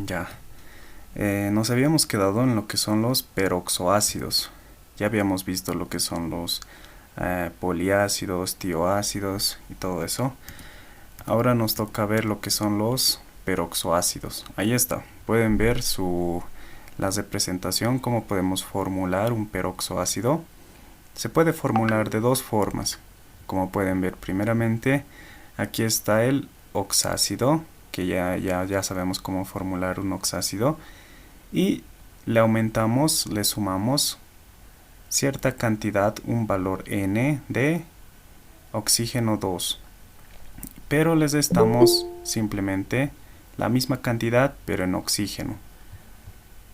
Ya. Nos habíamos quedado en lo que son los peroxoácidos. Ya habíamos visto lo que son los poliácidos, tioácidos y todo eso. Ahora nos toca ver lo que son los peroxoácidos. Ahí está. Pueden ver la representación, cómo podemos formular un peroxoácido. Se puede formular de dos formas. Como pueden ver, primeramente, aquí está el oxácido, que ya sabemos cómo formular un oxácido. Y le aumentamos, le sumamos cierta cantidad, un valor N de oxígeno 2. Pero les restamos simplemente la misma cantidad, pero en oxígeno.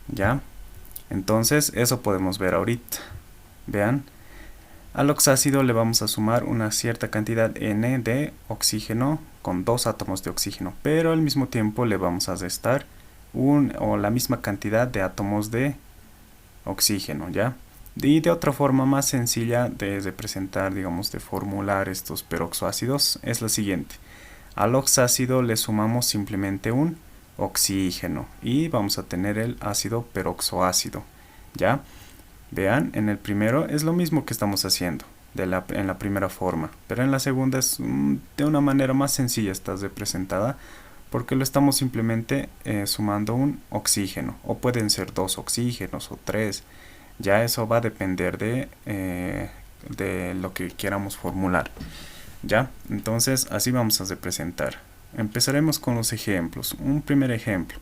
¿Ya? Entonces, eso podemos ver ahorita. Vean. Al oxácido le vamos a sumar una cierta cantidad N de oxígeno con 2 átomos de oxígeno, pero al mismo tiempo le vamos a restar la misma cantidad de átomos de oxígeno, ¿ya? Y de otra forma más sencilla de representar, digamos, de formular estos peroxoácidos es la siguiente. Al oxácido le sumamos simplemente un oxígeno y vamos a tener el ácido peroxoácido, ¿ya? Vean, en el primero es lo mismo que estamos haciendo en la primera forma, pero en la segunda es de una manera más sencilla, está representada porque lo estamos simplemente sumando un oxígeno, o pueden ser 2 oxígenos o 3, ya eso va a depender de lo que queramos formular. Ya, entonces así vamos a representar. Empezaremos con los ejemplos. Un primer ejemplo.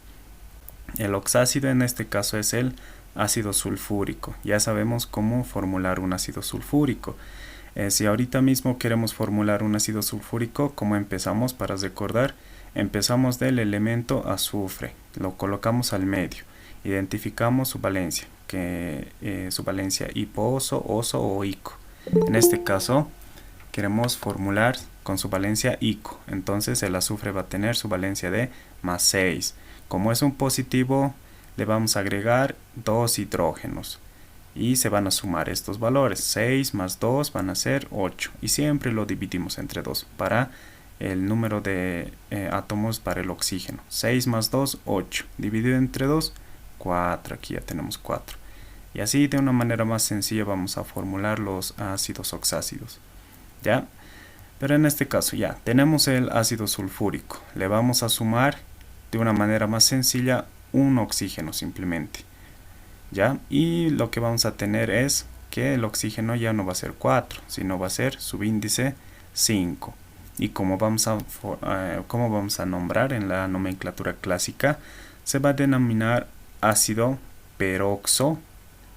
El oxácido en este caso es el ácido sulfúrico. Ya sabemos cómo formular un ácido sulfúrico. Si ahorita mismo queremos formular un ácido sulfúrico, ¿cómo empezamos? Para recordar, empezamos del elemento azufre, lo colocamos al medio, identificamos su valencia, su valencia hiposo, oso o ico. En este caso queremos formular con su valencia ico, entonces el azufre va a tener su valencia de más 6. Como es un positivo, le vamos a agregar 2 hidrógenos y se van a sumar estos valores. 6 más 2 van a ser 8 y siempre lo dividimos entre 2 para el número de átomos para el oxígeno. 6 más 2, 8, dividido entre 2, 4, aquí ya tenemos 4. Y así de una manera más sencilla vamos a formular los ácidos oxácidos. ¿Ya? Pero en este caso ya tenemos el ácido sulfúrico. Le vamos a sumar de una manera más sencilla un oxígeno simplemente. ¿Ya? Y lo que vamos a tener es que el oxígeno ya no va a ser 4, sino va a ser subíndice 5. Y como vamos a nombrar en la nomenclatura clásica, se va a denominar ácido peroxo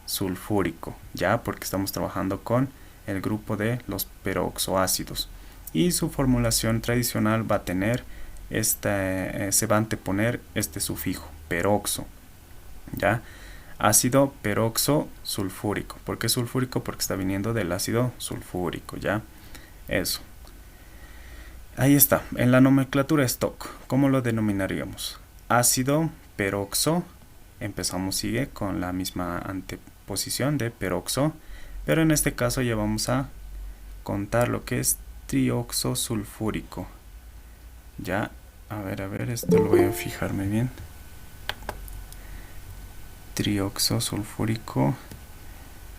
sulfúrico, ya, porque estamos trabajando con el grupo de los peroxoácidos. Y su formulación tradicional va a tener se va a anteponer este sufijo, peroxo, ya, ácido peroxo sulfúrico. ¿Por qué sulfúrico? Porque está viniendo del ácido sulfúrico, ya, eso. Ahí está, en la nomenclatura stock, ¿cómo lo denominaríamos? Ácido peroxo, sigue con la misma anteposición de peroxo, pero en este caso ya vamos a contar lo que es trioxo sulfúrico. Ya, a ver, esto lo voy a fijarme bien. Trioxo sulfúrico,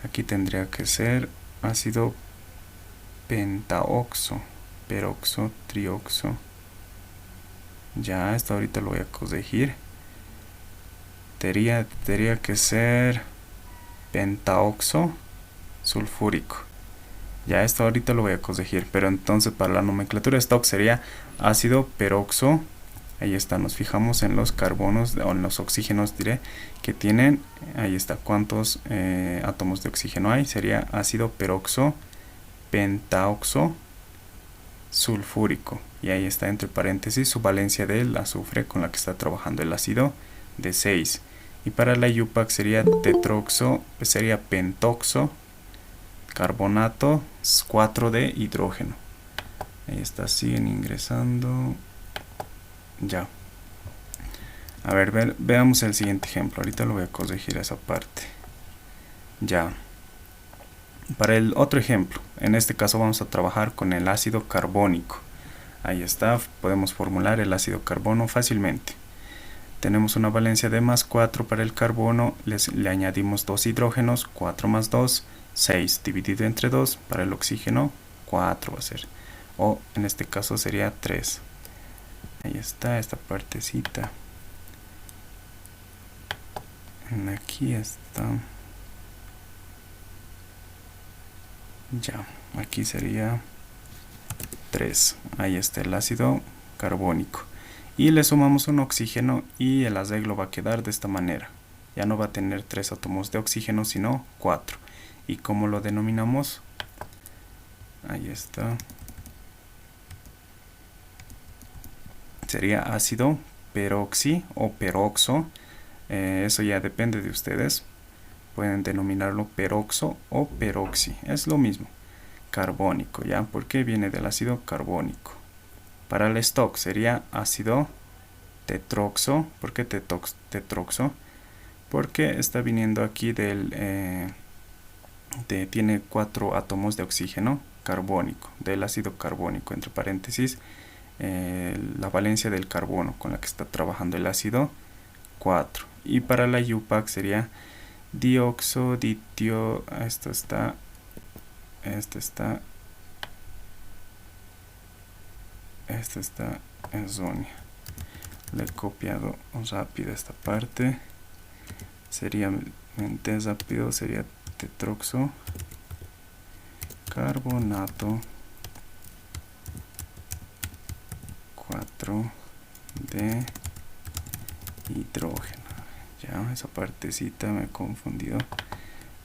aquí tendría que ser ácido pentaoxo, peroxo, trioxo. Ya, esto ahorita lo voy a corregir. Tendría que ser pentaoxo sulfúrico. Ya, esto ahorita lo voy a corregir, pero entonces para la nomenclatura stock sería ácido peroxo. Ahí está, nos fijamos en los carbonos o en los oxígenos, diré, que tienen, ahí está, cuántos átomos de oxígeno hay. Sería ácido peroxo pentaoxo sulfúrico. Y ahí está entre paréntesis su valencia del azufre con la que está trabajando el ácido de 6. Y para la IUPAC sería tetroxo, sería pentoxo carbonato 4 de hidrógeno. Ahí está, siguen ingresando. Ya. A ver, veamos el siguiente ejemplo. Ahorita lo voy a corregir esa parte. Ya. Para el otro ejemplo, en este caso vamos a trabajar con el ácido carbónico. Ahí está, podemos formular el ácido carbono fácilmente. Tenemos una valencia de +4 para el carbono, le añadimos 2 hidrógenos, 4 más 2, 6 dividido entre 2, para el oxígeno 4 va a ser, o en este caso sería 3. Ahí está esta partecita. Aquí está. Ya, aquí sería 3. Ahí está el ácido carbónico. Y le sumamos un oxígeno y el arreglo va a quedar de esta manera. Ya no va a tener 3 átomos de oxígeno, sino 4. ¿Y cómo lo denominamos? Ahí está. Sería ácido peroxi o peroxo. Eso ya depende de ustedes. Pueden denominarlo peroxo o peroxi. Es lo mismo. Carbónico, ¿ya? Porque viene del ácido carbónico. Para el stock sería ácido tetroxo. ¿Por qué tetroxo? Porque está viniendo aquí tiene 4 átomos de oxígeno carbónico, del ácido carbónico, entre paréntesis, la valencia del carbono con la que está trabajando el ácido 4. Y para la UPAC sería dioxo, ditio, esto está en Zonia. Le he copiado rápido esta parte. Sería rápido, sería tetroxo carbonato 4 de hidrógeno. Ya, esa partecita me he confundido.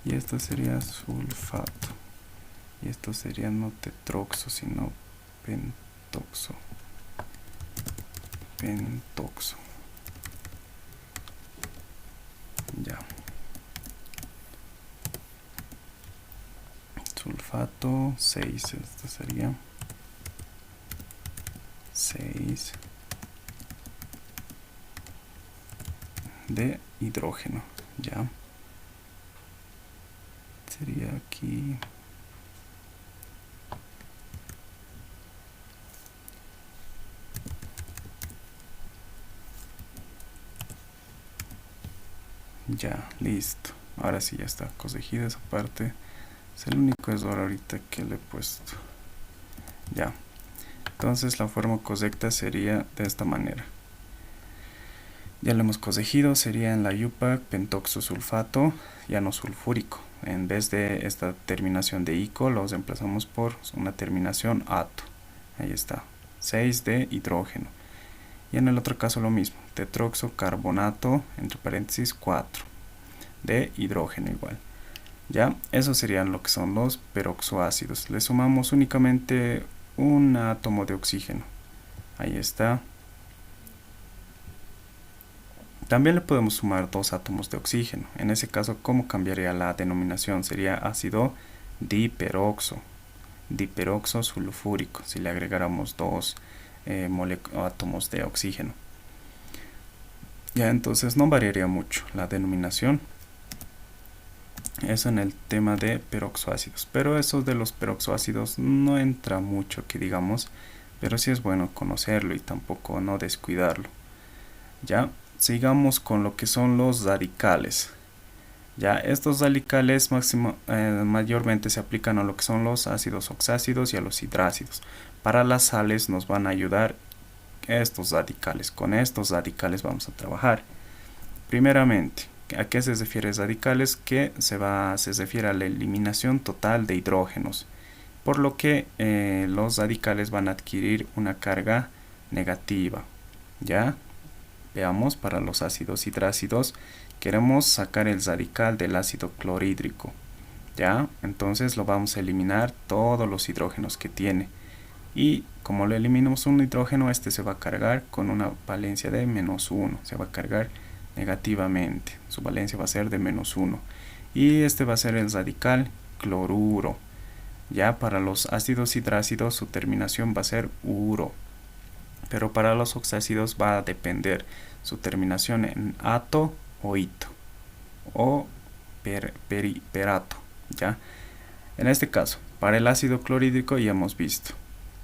Y esto sería sulfato. Y esto sería no tetroxo, sino pentoxo. Ya. Sulfato 6. Esto sería 6 de hidrógeno. Ya. Sería aquí. Ya, listo. Ahora sí ya está corregida esa parte. Es el único error ahorita que le he puesto. Ya. Entonces la forma correcta sería de esta manera. Ya lo hemos corregido. Sería en la UPAC pentoxosulfato, ya no sulfúrico. En vez de esta terminación de ico, lo reemplazamos por una terminación ato. Ahí está. 6 de hidrógeno. Y en el otro caso lo mismo. Tetroxocarbonato, entre paréntesis 4 de hidrógeno igual. Ya, esos serían lo que son los peroxoácidos. Le sumamos únicamente un átomo de oxígeno. Ahí está. También le podemos sumar 2 átomos de oxígeno. En ese caso, ¿cómo cambiaría la denominación? Sería ácido diperoxo. Diperoxo sulfúrico, si le agregáramos 2 átomos de oxígeno. Ya, entonces no variaría mucho la denominación. Eso en el tema de peroxoácidos. Pero eso de los peroxoácidos no entra mucho, que digamos. Pero sí es bueno conocerlo y tampoco no descuidarlo. Ya, sigamos con lo que son los radicales. Ya, estos radicales mayormente se aplican a lo que son los ácidos oxácidos y a los hidrácidos. Para las sales nos van a ayudar estos radicales. Con estos radicales vamos a trabajar. Primeramente, ¿a qué se refiere radicales? Que se refiere a la eliminación total de hidrógenos. Por lo que los radicales van a adquirir una carga negativa. ¿Ya? Veamos, para los ácidos hidrácidos queremos sacar el radical del ácido clorhídrico. ¿Ya? Entonces lo vamos a eliminar todos los hidrógenos que tiene. Y como le eliminamos un hidrógeno, este se va a cargar con una valencia de -1. Se va a cargar negativamente. Su valencia va a ser de -1. Y este va a ser el radical cloruro. Ya para los ácidos hidrácidos su terminación va a ser uro. Pero para los oxácidos va a depender su terminación en ato o ito. O perato. ¿Ya? En este caso, para el ácido clorhídrico ya hemos visto.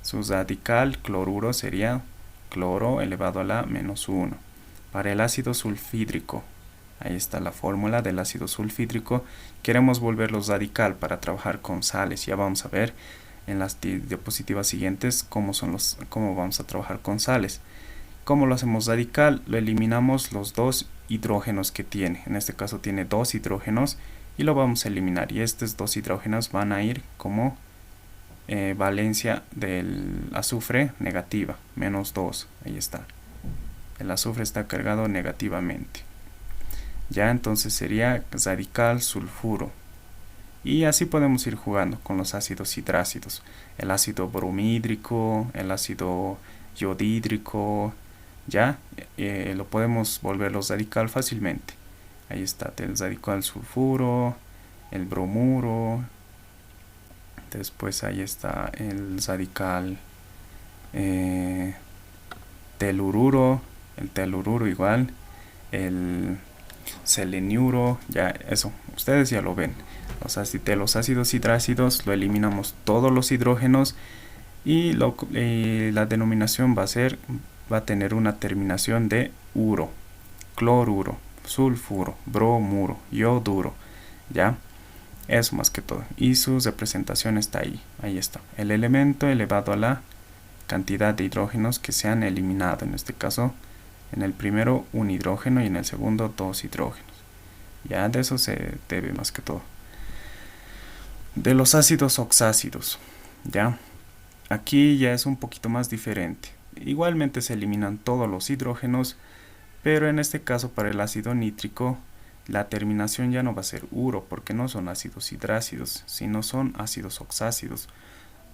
Su radical cloruro sería cloro elevado a la -1. Para el ácido sulfídrico, ahí está la fórmula del ácido sulfídrico. Queremos volverlo radical para trabajar con sales. Ya vamos a ver en las diapositivas siguientes cómo vamos a trabajar con sales. ¿Cómo lo hacemos radical? Lo eliminamos los dos hidrógenos que tiene. En este caso tiene dos hidrógenos y lo vamos a eliminar. Y estos dos hidrógenos van a ir como valencia del azufre negativa, -2. Ahí está. El azufre está cargado negativamente. Ya entonces sería radical sulfuro. Y así podemos ir jugando con los ácidos hidrácidos. El ácido bromhídrico, el ácido yodhídrico, ya lo podemos volverlo radical fácilmente. Ahí está el radical sulfuro, el bromuro. Después ahí está el radical telururo, el telururo igual, el seleniuro, ya eso, ustedes ya lo ven. De los ácidos hidrácidos lo eliminamos todos los hidrógenos y la denominación va a tener una terminación de uro, cloruro, sulfuro, bromuro, yoduro, ya. Eso más que todo. Y su representación está ahí. Ahí está. El elemento elevado a la cantidad de hidrógenos que se han eliminado. En este caso, en el primero un hidrógeno y en el segundo dos hidrógenos. Ya de eso se debe más que todo. De los ácidos oxácidos. Ya. Aquí ya es un poquito más diferente. Igualmente se eliminan todos los hidrógenos. Pero en este caso para el ácido nítrico, la terminación ya no va a ser uro porque no son ácidos hidrácidos, sino son ácidos oxácidos.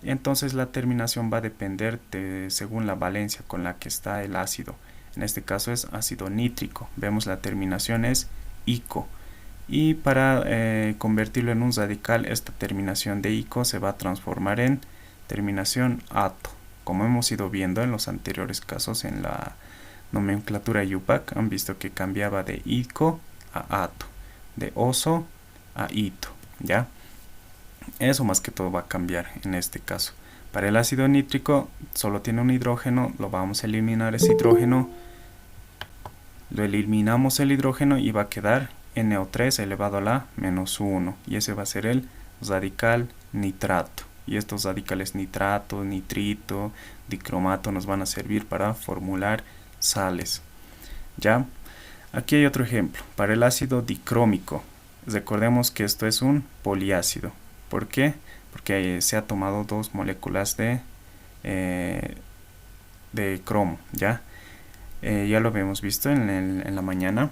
Entonces la terminación va a depender según la valencia con la que está el ácido. En este caso es ácido nítrico. Vemos la terminación es ico. Y para convertirlo en un radical, esta terminación de ico se va a transformar en terminación ato. Como hemos ido viendo en los anteriores casos en la nomenclatura IUPAC, han visto que cambiaba de ico a ato, de oso a ito, ¿ya? Eso más que todo va a cambiar en este caso. Para el ácido nítrico solo tiene un hidrógeno, lo vamos a eliminar ese hidrógeno, lo eliminamos el hidrógeno y va a quedar NO3 elevado a la -1 y ese va a ser el radical nitrato. Y estos radicales nitrato, nitrito, dicromato nos van a servir para formular sales, ¿ya? Aquí hay otro ejemplo, para el ácido dicrómico. Recordemos que esto es un poliácido. ¿Por qué? Porque se ha tomado dos moléculas de cromo, ¿ya? Ya lo habíamos visto en la mañana,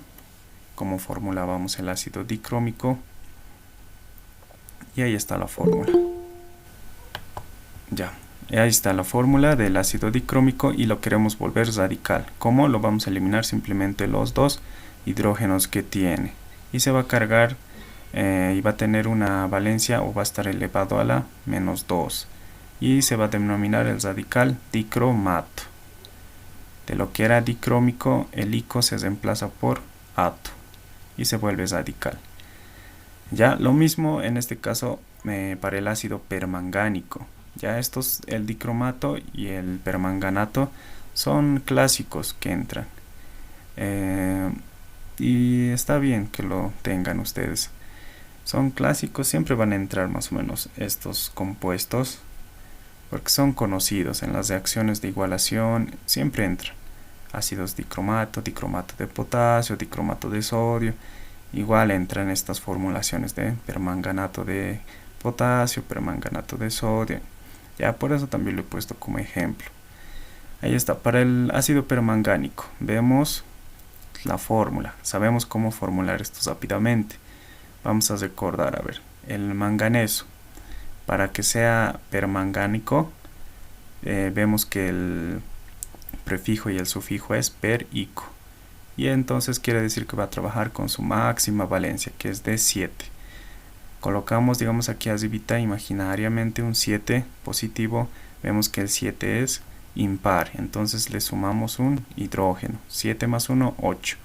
cómo formulábamos el ácido dicrómico. Y ahí está la fórmula. Ya. Ahí está la fórmula del ácido dicrómico y lo queremos volver radical. ¿Cómo? Lo vamos a eliminar simplemente los dos hidrógenos que tiene. Y se va a cargar y va a tener una valencia o va a estar elevado a la -2. Y se va a denominar el radical dicromato. De lo que era dicrómico, el ico se reemplaza por ato y se vuelve radical. Ya lo mismo en este caso para el ácido permangánico. Ya estos, el dicromato y el permanganato, son clásicos que entran. Y está bien que lo tengan ustedes. Son clásicos, siempre van a entrar más o menos estos compuestos, porque son conocidos en las reacciones de igualación, siempre entran. Ácidos dicromato, dicromato de potasio, dicromato de sodio. Igual entran estas formulaciones de permanganato de potasio, permanganato de sodio. Ya por eso también lo he puesto como ejemplo. Ahí está, para el ácido permangánico vemos la fórmula, sabemos cómo formular esto rápidamente. Vamos a recordar, a ver, el manganeso, para que sea permangánico, vemos que el prefijo y el sufijo es per-ico. Y entonces quiere decir que va a trabajar con su máxima valencia, que es de 7. Colocamos, digamos, aquí arribita imaginariamente un 7 positivo. Vemos que el 7 es impar. Entonces le sumamos un hidrógeno. 7 más 1, 8.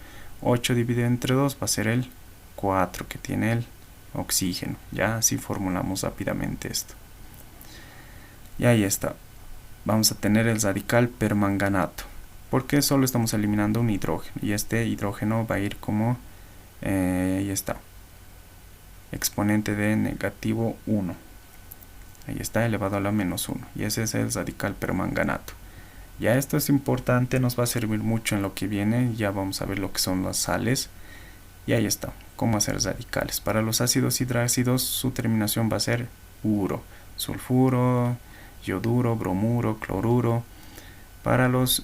8 dividido entre 2 va a ser el 4 que tiene el oxígeno. Ya así formulamos rápidamente esto. Y ahí está. Vamos a tener el radical permanganato. porque solo estamos eliminando un hidrógeno y este hidrógeno va a ir como ahí está, exponente de negativo 1, ahí está, elevado a la menos 1, y ese es el radical permanganato. Ya esto es importante, nos va a servir mucho en lo que viene. Ya vamos a ver lo que son las sales. Y ahí está, cómo hacer radicales. Para los ácidos hidrácidos su terminación va a ser uro, sulfuro, yoduro, bromuro, cloruro. Para los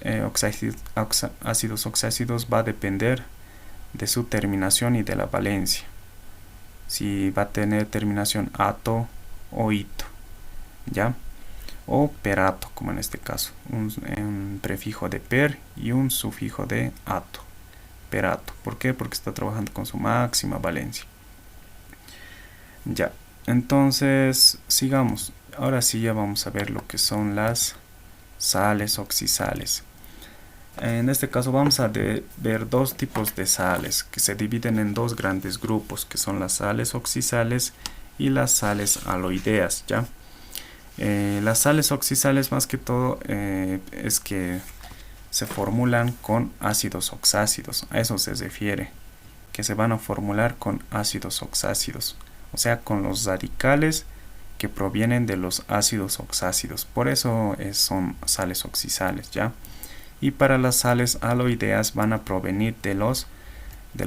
ácidos oxácidos va a depender de su terminación y de la valencia. Si va a tener terminación ato o ito, ¿ya? O perato, como en este caso, un prefijo de per y un sufijo de ato, perato. ¿Por qué? Porque está trabajando con su máxima valencia. Ya, entonces sigamos. Ahora sí ya vamos a ver lo que son las sales oxisales. En este caso vamos a ver dos tipos de sales que se dividen en dos grandes grupos, que son las sales oxisales y las sales aloideas, ¿ya? Las sales oxisales más que todo es que se formulan con ácidos oxácidos, a eso se refiere, que se van a formular con ácidos oxácidos, o sea con los radicales que provienen de los ácidos oxácidos, por eso son sales oxisales, ¿ya? Y para las sales aloideas van a provenir del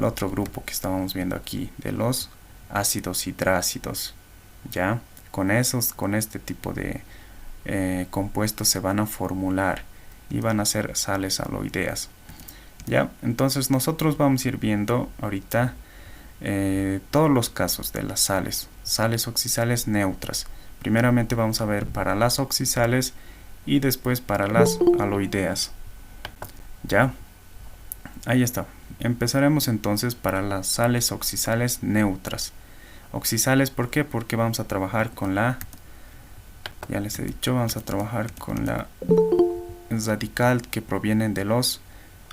otro grupo que estábamos viendo aquí, de los ácidos hidrácidos, ¿ya? Con este tipo de compuestos se van a formular y van a ser sales aloideas. Ya, entonces nosotros vamos a ir viendo ahorita todos los casos de las sales oxisales neutras. Primeramente vamos a ver para las oxisales y después para las aloideas. Ya, ahí está. Empezaremos entonces para las sales oxisales neutras. Oxisales, ¿por qué? Porque vamos a trabajar con la, ya les he dicho, vamos a trabajar con la radical que provienen de los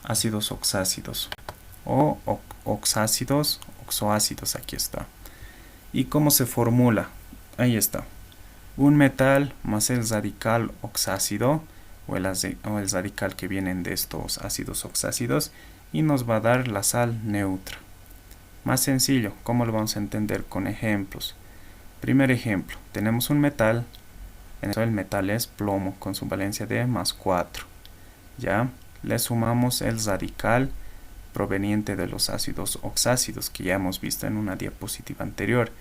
ácidos oxácidos o oxácidos, oxoácidos, aquí está. ¿Y cómo se formula? Ahí está. Un metal más el radical oxácido o el radical que vienen de estos ácidos oxácidos y nos va a dar la sal neutra. Más sencillo, ¿cómo lo vamos a entender? Con ejemplos. Primer ejemplo, tenemos un metal, el metal es plomo con su valencia de más 4. Ya, le sumamos el radical proveniente de los ácidos oxácidos que ya hemos visto en una diapositiva anterior.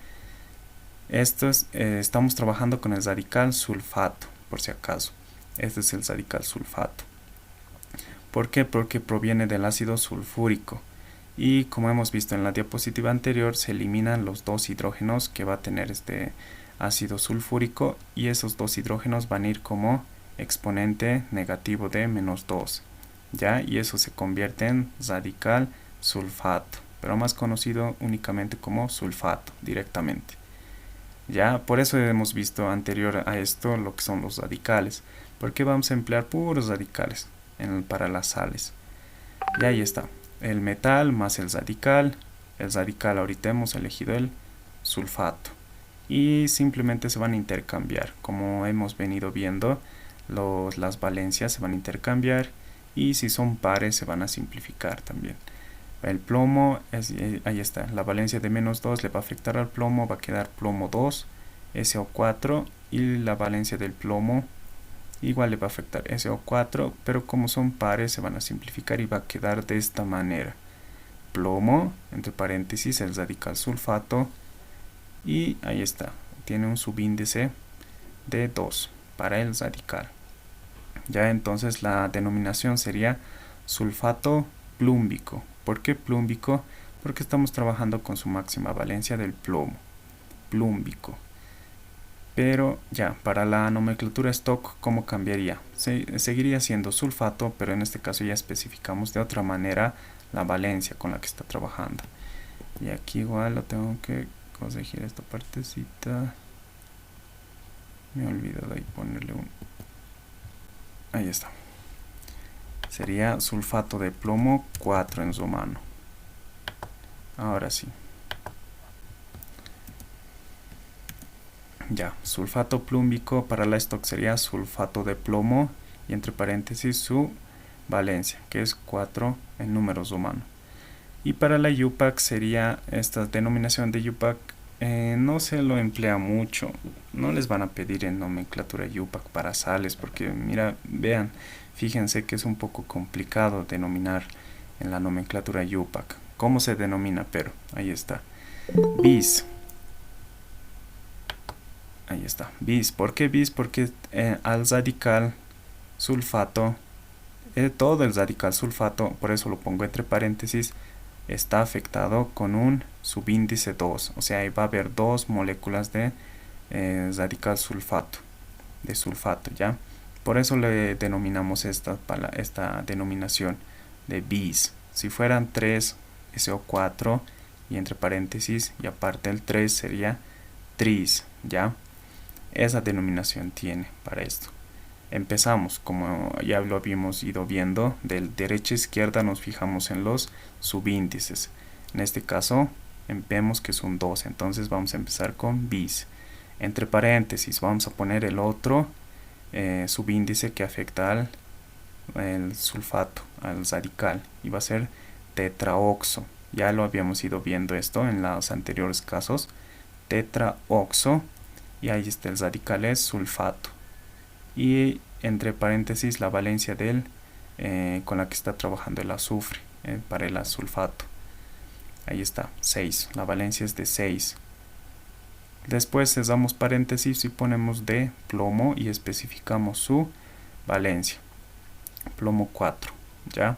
Estamos trabajando con el radical sulfato, por si acaso. Este es el radical sulfato. ¿Por qué? Porque proviene del ácido sulfúrico. Y como hemos visto en la diapositiva anterior, se eliminan los dos hidrógenos que va a tener este ácido sulfúrico y esos dos hidrógenos van a ir como exponente negativo de menos 2, ¿ya? Y eso se convierte en radical sulfato, pero más conocido únicamente como sulfato directamente. Ya, por eso hemos visto anterior a esto lo que son los radicales, porque vamos a emplear puros radicales para las sales. Y ahí está. El metal más el radical ahorita hemos elegido el sulfato y simplemente se van a intercambiar, como hemos venido viendo, las valencias se van a intercambiar y si son pares se van a simplificar también. El plomo, ahí está, la valencia de menos 2 le va a afectar al plomo, va a quedar plomo 2, SO4 y la valencia del plomo igual le va a afectar SO4, pero como son pares se van a simplificar y va a quedar de esta manera. Plomo, entre paréntesis, el radical sulfato y ahí está, tiene un subíndice de 2 para el radical. Ya entonces la denominación sería sulfato plúmbico. ¿Por qué plúmbico? Porque estamos trabajando con su máxima valencia del plomo, plúmbico. Pero ya, para la nomenclatura stock, ¿cómo cambiaría? Seguiría siendo sulfato, pero en este caso ya especificamos de otra manera la valencia con la que está trabajando. Y aquí igual lo tengo que corregir esta partecita. Me he olvidado ahí ponerle un... Ahí está. Sería sulfato de plomo 4 en romano. Ahora sí. Ya, sulfato plúmbico para la stock sería sulfato de plomo y entre paréntesis su valencia, que es 4 en números romanos. Y para la UPAC sería esta denominación de UPAC, no se lo emplea mucho, no les van a pedir en nomenclatura UPAC para sales, porque mira, vean, fíjense que es un poco complicado denominar en la nomenclatura UPAC. ¿Cómo se denomina? Pero ahí está, bis. Ahí está, bis. ¿Por qué bis? Porque al radical sulfato, todo el radical sulfato, por eso lo pongo entre paréntesis, está afectado con un subíndice 2, o sea, ahí va a haber dos moléculas de radical sulfato, ¿ya? Por eso le denominamos esta denominación de bis. Si fueran 3 SO4 y entre paréntesis y aparte el 3 sería tris, ¿ya? Esa denominación tiene para esto. Empezamos, como ya lo habíamos ido viendo, de derecha a izquierda nos fijamos en los subíndices. En este caso vemos que es un 2, entonces vamos a empezar con bis. Entre paréntesis vamos a poner el otro subíndice que afecta al sulfato, al radical, y va a ser tetraoxo. Ya lo habíamos ido viendo esto en los anteriores casos. Tetraoxo, y ahí está el radical, es sulfato. Y entre paréntesis la valencia del con la que está trabajando el azufre para el sulfato. Ahí está, 6. La valencia es de 6. Después cerramos paréntesis y ponemos de plomo y especificamos su valencia. Plomo 4, ¿ya?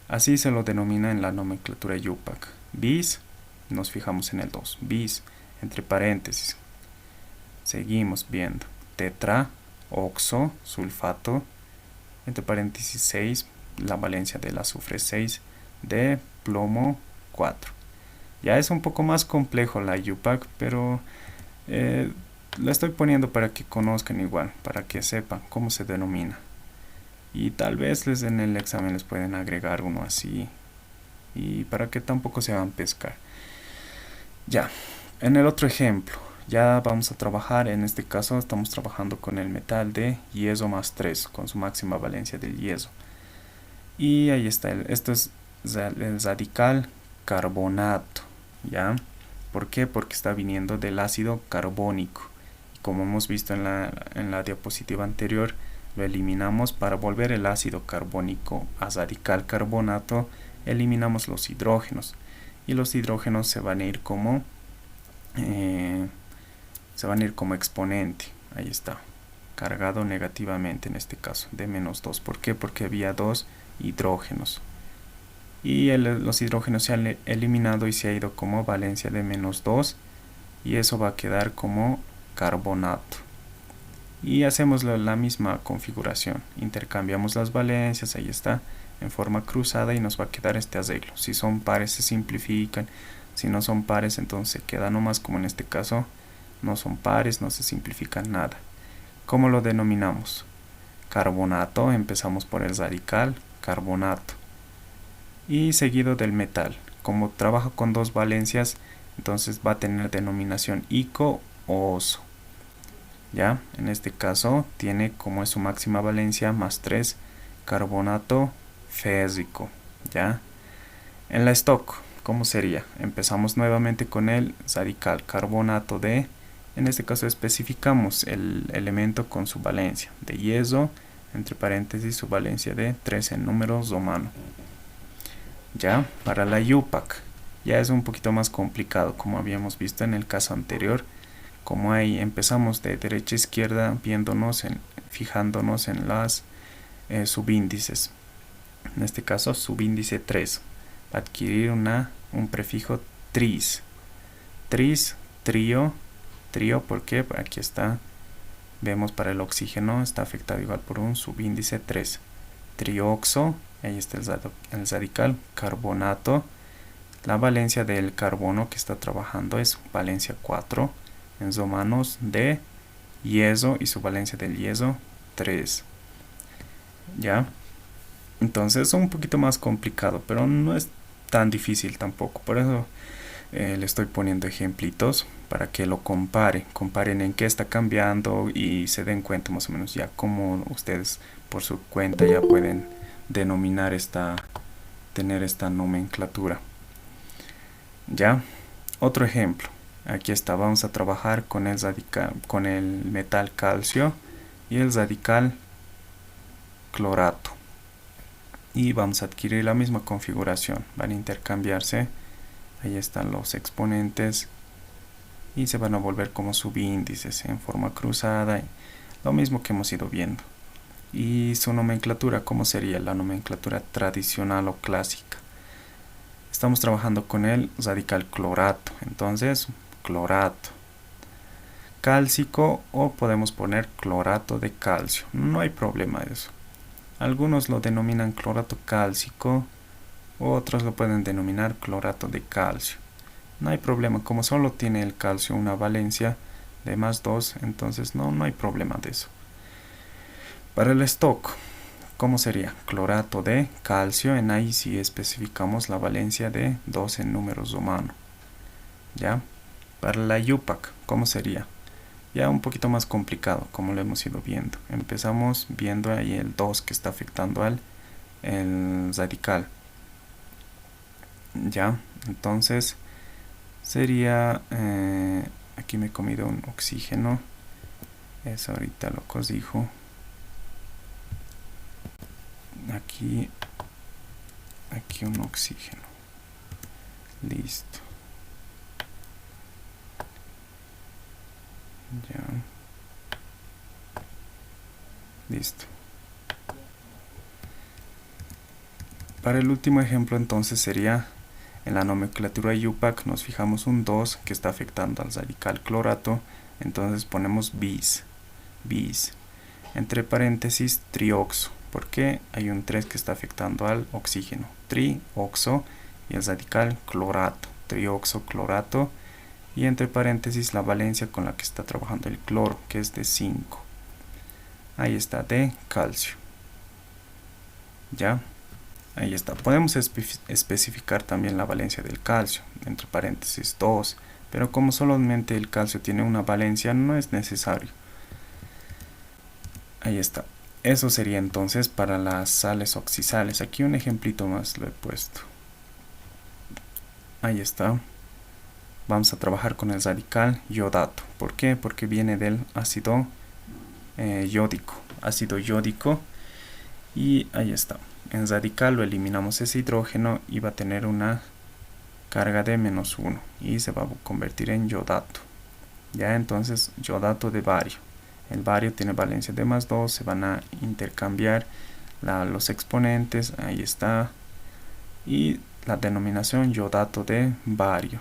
Así se lo denomina en la nomenclatura UPAC. Bis, nos fijamos en el 2. Bis, entre paréntesis. Seguimos viendo. Tetraoxo, sulfato, entre paréntesis 6, la valencia del azufre 6, de plomo 4. Ya es un poco más complejo la UPAC, pero la estoy poniendo para que conozcan igual, para que sepan cómo se denomina. Y tal vez en el examen les pueden agregar uno así, y para que tampoco se hagan pescar. Ya, en el otro ejemplo, ya vamos a trabajar, en este caso estamos trabajando con el metal de hierro más 3, con su máxima valencia del hierro. Y ahí está, esto es el radical carbonato, ¿ya? ¿Por qué? Porque está viniendo del ácido carbónico. Y como hemos visto en la diapositiva anterior, lo eliminamos para volver el ácido carbónico a radical carbonato, eliminamos los hidrógenos. Y los hidrógenos se van a ir como exponente. Ahí está, cargado negativamente en este caso, de menos 2. ¿Por qué? Porque había 2 hidrógenos. Y los hidrógenos se han eliminado y se ha ido como valencia de menos 2. Y eso va a quedar como carbonato. Y hacemos la misma configuración. Intercambiamos las valencias, ahí está, en forma cruzada, y nos va a quedar este arreglo. Si son pares se simplifican. Si no son pares, entonces queda nomás como en este caso. No son pares, no se simplifica nada. ¿Cómo lo denominamos? Carbonato, empezamos por el radical, carbonato. Y seguido del metal. Como trabaja con dos valencias, entonces va a tener denominación ico o oso. ¿Ya? En este caso tiene como es su máxima valencia más 3, carbonato férrico. ¿Ya? En la stock, ¿cómo sería? Empezamos nuevamente con el radical carbonato de, en este caso especificamos el elemento con su valencia de hierro, entre paréntesis su valencia de 3 en números romanos. Ya, para la UPAC ya es un poquito más complicado, como habíamos visto en el caso anterior. Como ahí empezamos de derecha a izquierda, fijándonos en las subíndices. En este caso subíndice 3 va a adquirir un prefijo tris. Tris, trío, ¿por qué? Aquí está, vemos para el oxígeno está afectado igual por un subíndice 3. Trioxo, ahí está el radical carbonato. La valencia del carbono que está trabajando es valencia 4 en romanos de hierro, y su valencia del hierro 3. ¿Ya? Entonces es un poquito más complicado, pero no es tan difícil tampoco. Por eso le estoy poniendo ejemplitos para que lo comparen en qué está cambiando y se den cuenta más o menos ya cómo ustedes por su cuenta ya pueden denominar tener esta nomenclatura. Ya, otro ejemplo. Aquí está, vamos a trabajar con el metal calcio y el radical clorato. Y vamos a adquirir la misma configuración. Van a intercambiarse. Ahí están los exponentes. Y se van a volver como subíndices en forma cruzada. Lo mismo que hemos ido viendo. Y su nomenclatura, ¿cómo sería la nomenclatura tradicional o clásica? Estamos trabajando con el radical clorato. Entonces, clorato. Cálcico, o podemos poner clorato de calcio. No hay problema de eso. Algunos lo denominan clorato cálcico, otros lo pueden denominar clorato de calcio. No hay problema, como solo tiene el calcio una valencia de +2, entonces no hay problema de eso. Para el stock, ¿cómo sería? Clorato de calcio, en ahí sí especificamos la valencia de 2 en números romanos. ¿Ya? Para la IUPAC, ¿cómo sería? Ya un poquito más complicado, como lo hemos ido viendo. Empezamos viendo ahí el 2 que está afectando al el radical. Ya, entonces sería, aquí me he comido un oxígeno, eso ahorita lo corrijo. Aquí un oxígeno. Listo. Ya. Listo. Para el último ejemplo entonces sería, en la nomenclatura IUPAC nos fijamos un 2 que está afectando al radical clorato, entonces ponemos bis, entre paréntesis trioxo, porque hay un 3 que está afectando al oxígeno, trioxo, y el radical clorato, trioxo clorato, y entre paréntesis la valencia con la que está trabajando el cloro, que es de 5. Ahí está, de calcio. Ya, ahí está. Podemos especificar también la valencia del calcio, entre paréntesis 2, pero como solamente el calcio tiene una valencia, no es necesario. Ahí está. Eso sería entonces para las sales oxidales. Aquí un ejemplito más lo he puesto. Ahí está. Vamos a trabajar con el radical yodato. ¿Por qué? Porque viene del ácido yódico. Ácido yódico. Y ahí está. En radical lo eliminamos ese hidrógeno y va a tener una carga de -1. Y se va a convertir en yodato. Ya, entonces yodato de bario. El bario tiene valencia de +2. Se van a intercambiar los exponentes. Ahí está. Y la denominación yodato de bario.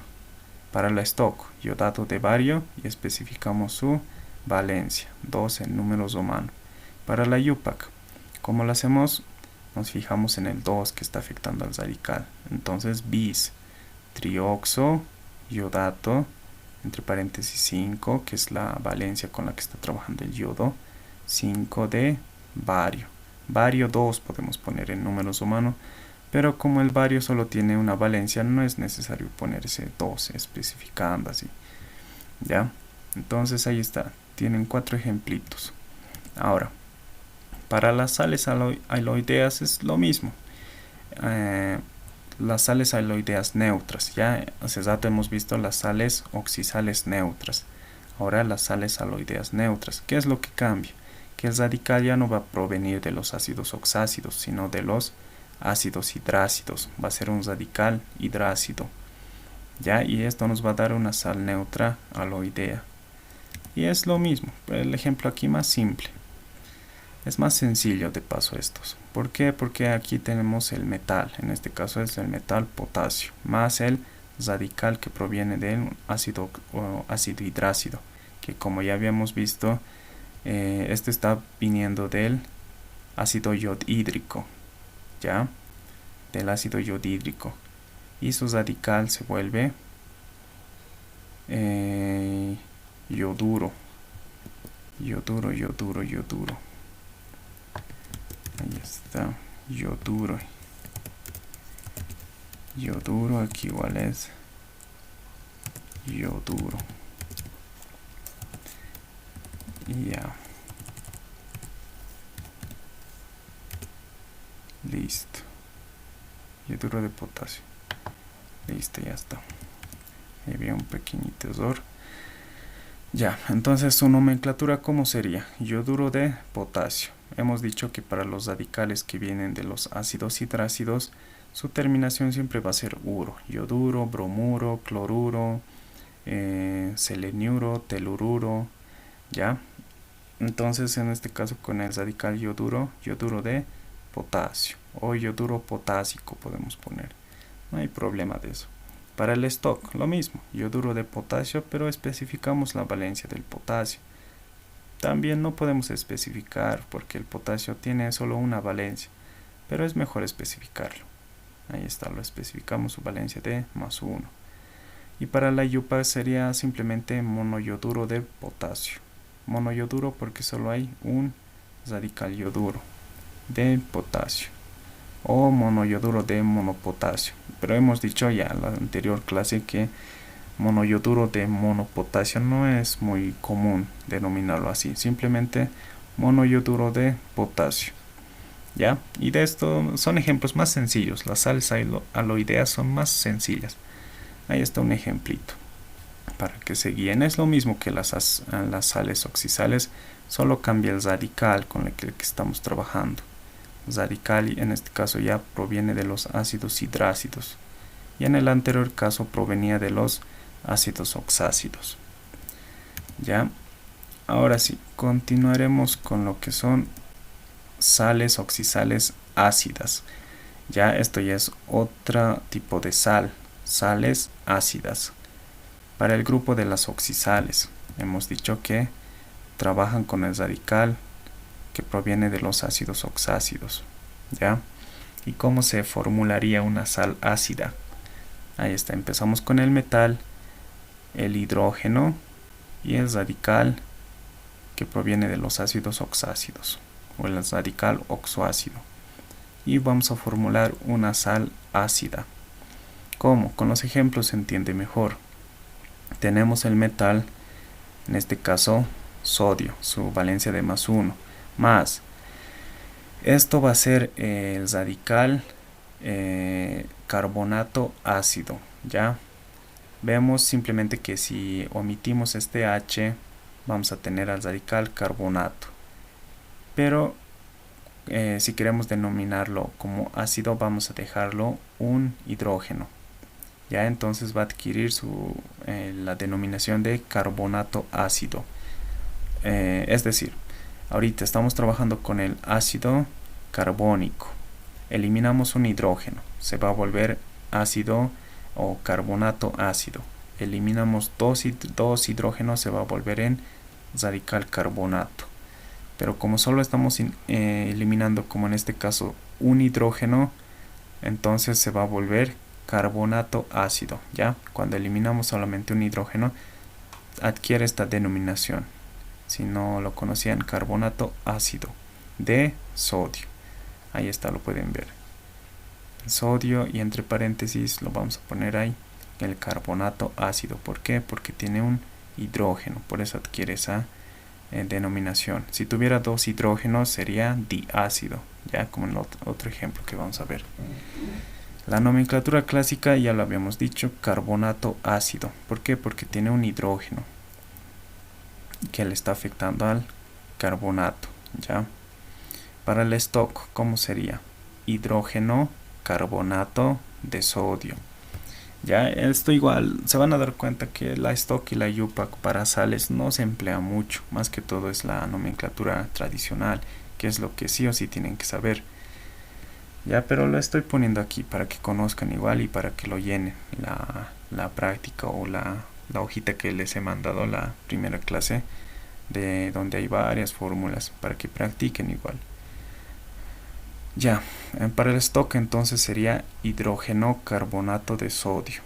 Para la stock, yodato de bario, y especificamos su valencia, 2 en números romanos. Para la IUPAC, ¿cómo lo hacemos? Nos fijamos en el 2 que está afectando al radical. Entonces, bis, trioxo, yodato, entre paréntesis 5, que es la valencia con la que está trabajando el yodo, 5 de bario. Bario 2 podemos poner en números romanos, pero como el bario solo tiene una valencia, no es necesario poner ese 2 especificando así. ¿Ya? Entonces ahí está. Tienen 4 ejemplitos. Ahora, para las sales aloideas es lo mismo. Las sales aloideas neutras. Ya hace rato hemos visto las sales oxidales neutras. Ahora las sales aloideas neutras. ¿Qué es lo que cambia? Que el radical ya no va a provenir de los ácidos oxácidos, sino de los ácidos hidrácidos. Va a ser un radical hidrácido. ¿Ya? Y esto nos va a dar una sal neutra aloidea. Y es lo mismo. El ejemplo aquí más simple. Es más sencillo de paso estos. ¿Por qué? Porque aquí tenemos el metal. En este caso es el metal potasio. Más el radical que proviene del ácido hidrácido. Que como ya habíamos visto, este está viniendo del ácido yodhídrico. ¿Ya? Del ácido yodhídrico. Y su radical se vuelve yoduro. Yoduro. Ahí está. Yoduro. Yoduro aquí igual es yoduro. Y ya. Listo. Listo. Yoduro de potasio. Listo, ya está. Había un pequeñito error. Ya, entonces su nomenclatura, ¿cómo sería? Yoduro de potasio. Hemos dicho que para los radicales que vienen de los ácidos hidrácidos, su terminación siempre va a ser uro. Yoduro, bromuro, cloruro, seleniuro, telururo, ¿ya? Entonces, en este caso, con el radical yoduro, yoduro de potasio o yoduro potásico podemos poner. No hay problema de eso. Para el stock, lo mismo, yoduro de potasio, pero especificamos la valencia del potasio. También no podemos especificar porque el potasio tiene solo una valencia, pero es mejor especificarlo. Ahí está, lo especificamos, su valencia de +1. Y para la IUPAC sería simplemente monoyoduro de potasio. Monoyoduro porque solo hay un radical yoduro de potasio. O monoyoduro de monopotasio. Pero hemos dicho ya en la anterior clase que monoyoduro de monopotasio no es muy común denominarlo así. Simplemente monoyoduro de potasio. ¿Ya? Y de esto son ejemplos más sencillos. Las sales aloideas son más sencillas. Ahí está un ejemplito para que se guíen. Es lo mismo que las sales oxidales, solo cambia el radical con el que estamos trabajando. Radical en este caso ya proviene de los ácidos hidrácidos y en el anterior caso provenía de los ácidos oxácidos. Ya, ahora sí, continuaremos con lo que son sales oxidales ácidas. Ya esto ya es otro tipo de sal, sales ácidas. Para el grupo de las oxidales hemos dicho que trabajan con el radical que proviene de los ácidos oxácidos, ¿ya? ¿Y cómo se formularía una sal ácida? Ahí está, empezamos con el metal, el hidrógeno y el radical que proviene de los ácidos oxácidos o el radical oxoácido. Y vamos a formular una sal ácida. ¿Cómo? Con los ejemplos se entiende mejor. Tenemos el metal, en este caso sodio, su valencia de +1, más esto va a ser el radical carbonato ácido. Ya vemos simplemente que si omitimos este H vamos a tener al radical carbonato, pero si queremos denominarlo como ácido vamos a dejarlo un hidrógeno. Ya entonces va a adquirir la denominación de carbonato ácido. Es decir, ahorita estamos trabajando con el ácido carbónico. Eliminamos un hidrógeno, se va a volver ácido o carbonato ácido. Eliminamos dos hidrógenos, se va a volver en radical carbonato. Pero como solo estamos eliminando, como en este caso, un hidrógeno, entonces se va a volver carbonato ácido. Ya cuando eliminamos solamente un hidrógeno adquiere esta denominación. Si no lo conocían, carbonato ácido de sodio. Ahí está, lo pueden ver. El sodio y entre paréntesis lo vamos a poner ahí, el carbonato ácido. ¿Por qué? Porque tiene un hidrógeno, por eso adquiere esa denominación. Si tuviera dos hidrógenos sería diácido, ya como en el otro ejemplo que vamos a ver. La nomenclatura clásica ya lo habíamos dicho, carbonato ácido. ¿Por qué? Porque tiene un hidrógeno que le está afectando al carbonato, ¿ya? Para el stock, ¿cómo sería? Hidrógeno, carbonato de sodio. Ya, esto igual, se van a dar cuenta que la stock y la IUPAC para sales no se emplea mucho, más que todo es la nomenclatura tradicional, que es lo que sí o sí tienen que saber. Ya, pero lo estoy poniendo aquí para que conozcan igual y para que lo llenen la práctica o la hojita que les he mandado la primera clase, de donde hay varias fórmulas para que practiquen igual. Ya, para el stock entonces sería hidrógeno carbonato de sodio.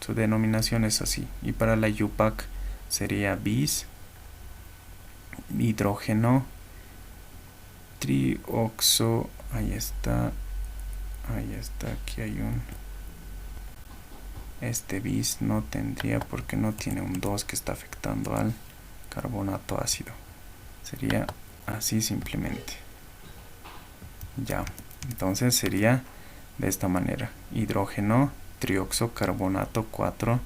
Su denominación es así. Y para la IUPAC sería bis hidrógeno trioxo. Ahí está, aquí hay un... Este bis no tendría porque no tiene un 2 que está afectando al carbonato ácido. Sería así simplemente. Ya, Entonces sería de esta manera: hidrógeno trioxocarbonato 4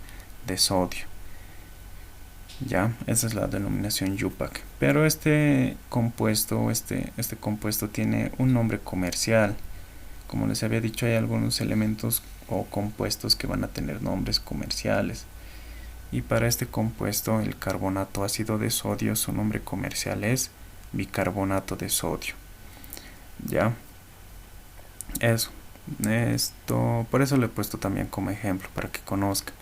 de sodio. Ya, esa es la denominación UPAC. Pero este compuesto tiene un nombre comercial. Como les había dicho, hay algunos elementos o compuestos que van a tener nombres comerciales. Y para este compuesto, el carbonato ácido de sodio, su nombre comercial es bicarbonato de sodio. Ya, eso. Por eso lo he puesto también como ejemplo, para que conozcan.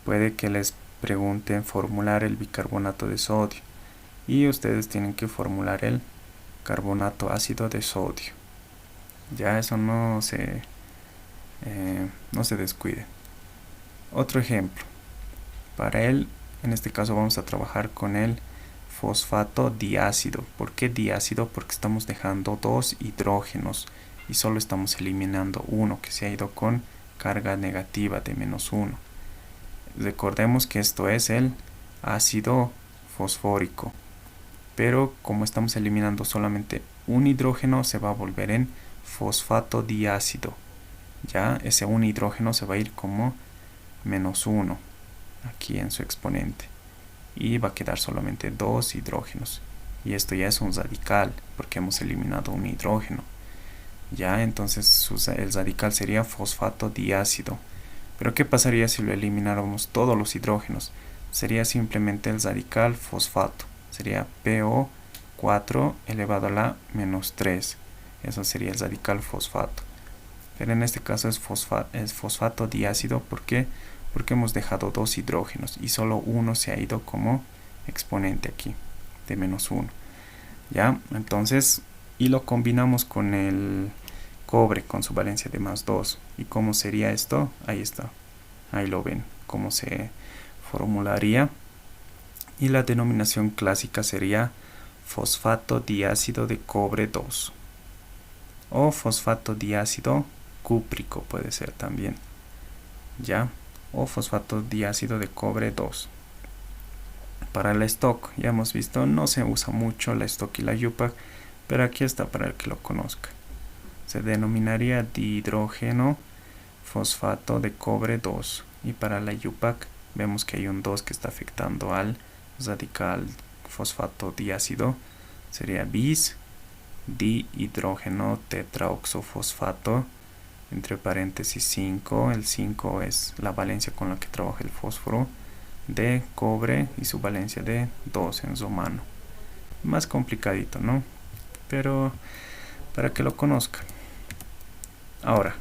Puede que les pregunten formular el bicarbonato de sodio y ustedes tienen que formular el carbonato ácido de sodio. Ya, eso no se descuide. Otro ejemplo. Para él, en este caso vamos a trabajar con el fosfato diácido. ¿Por qué diácido? Porque estamos dejando dos hidrógenos y solo estamos eliminando uno que se ha ido con carga negativa de -1. Recordemos que esto es el ácido fosfórico, pero como estamos eliminando solamente un hidrógeno, se va a volver en fosfato diácido. Ya, ese un hidrógeno se va a ir como -1 aquí en su exponente y va a quedar solamente dos hidrógenos, y esto ya es un radical porque hemos eliminado un hidrógeno. Ya, entonces el radical sería fosfato diácido. Pero ¿qué pasaría si lo elimináramos todos los hidrógenos? Sería simplemente el radical fosfato. Sería PO4 elevado a la -3. Eso sería el radical fosfato. Pero en este caso es fosfato diácido. ¿Por qué? Porque hemos dejado dos hidrógenos y solo uno se ha ido como exponente aquí, de -1. Ya, entonces, y lo combinamos con el cobre con su valencia de +2. ¿Y cómo sería esto? Ahí está. Ahí lo ven, cómo se formularía. Y la denominación clásica sería fosfato diácido de cobre 2. O fosfato diácido cúprico puede ser también. ¿Ya? O fosfato diácido de cobre 2. Para el stock, ya hemos visto, no se usa mucho la stock y la UPAC, pero aquí está para el que lo conozca. Se denominaría dihidrógeno fosfato de cobre 2. Y para la UPAC vemos que hay un 2 que está afectando al radical fosfato diácido. Sería bis dihidrógeno tetraoxofosfato, entre paréntesis 5. El 5 es la valencia con la que trabaja el fósforo, de cobre y su valencia de 2 en romano. Más complicadito, ¿no? Pero para que lo conozcan. Ahora,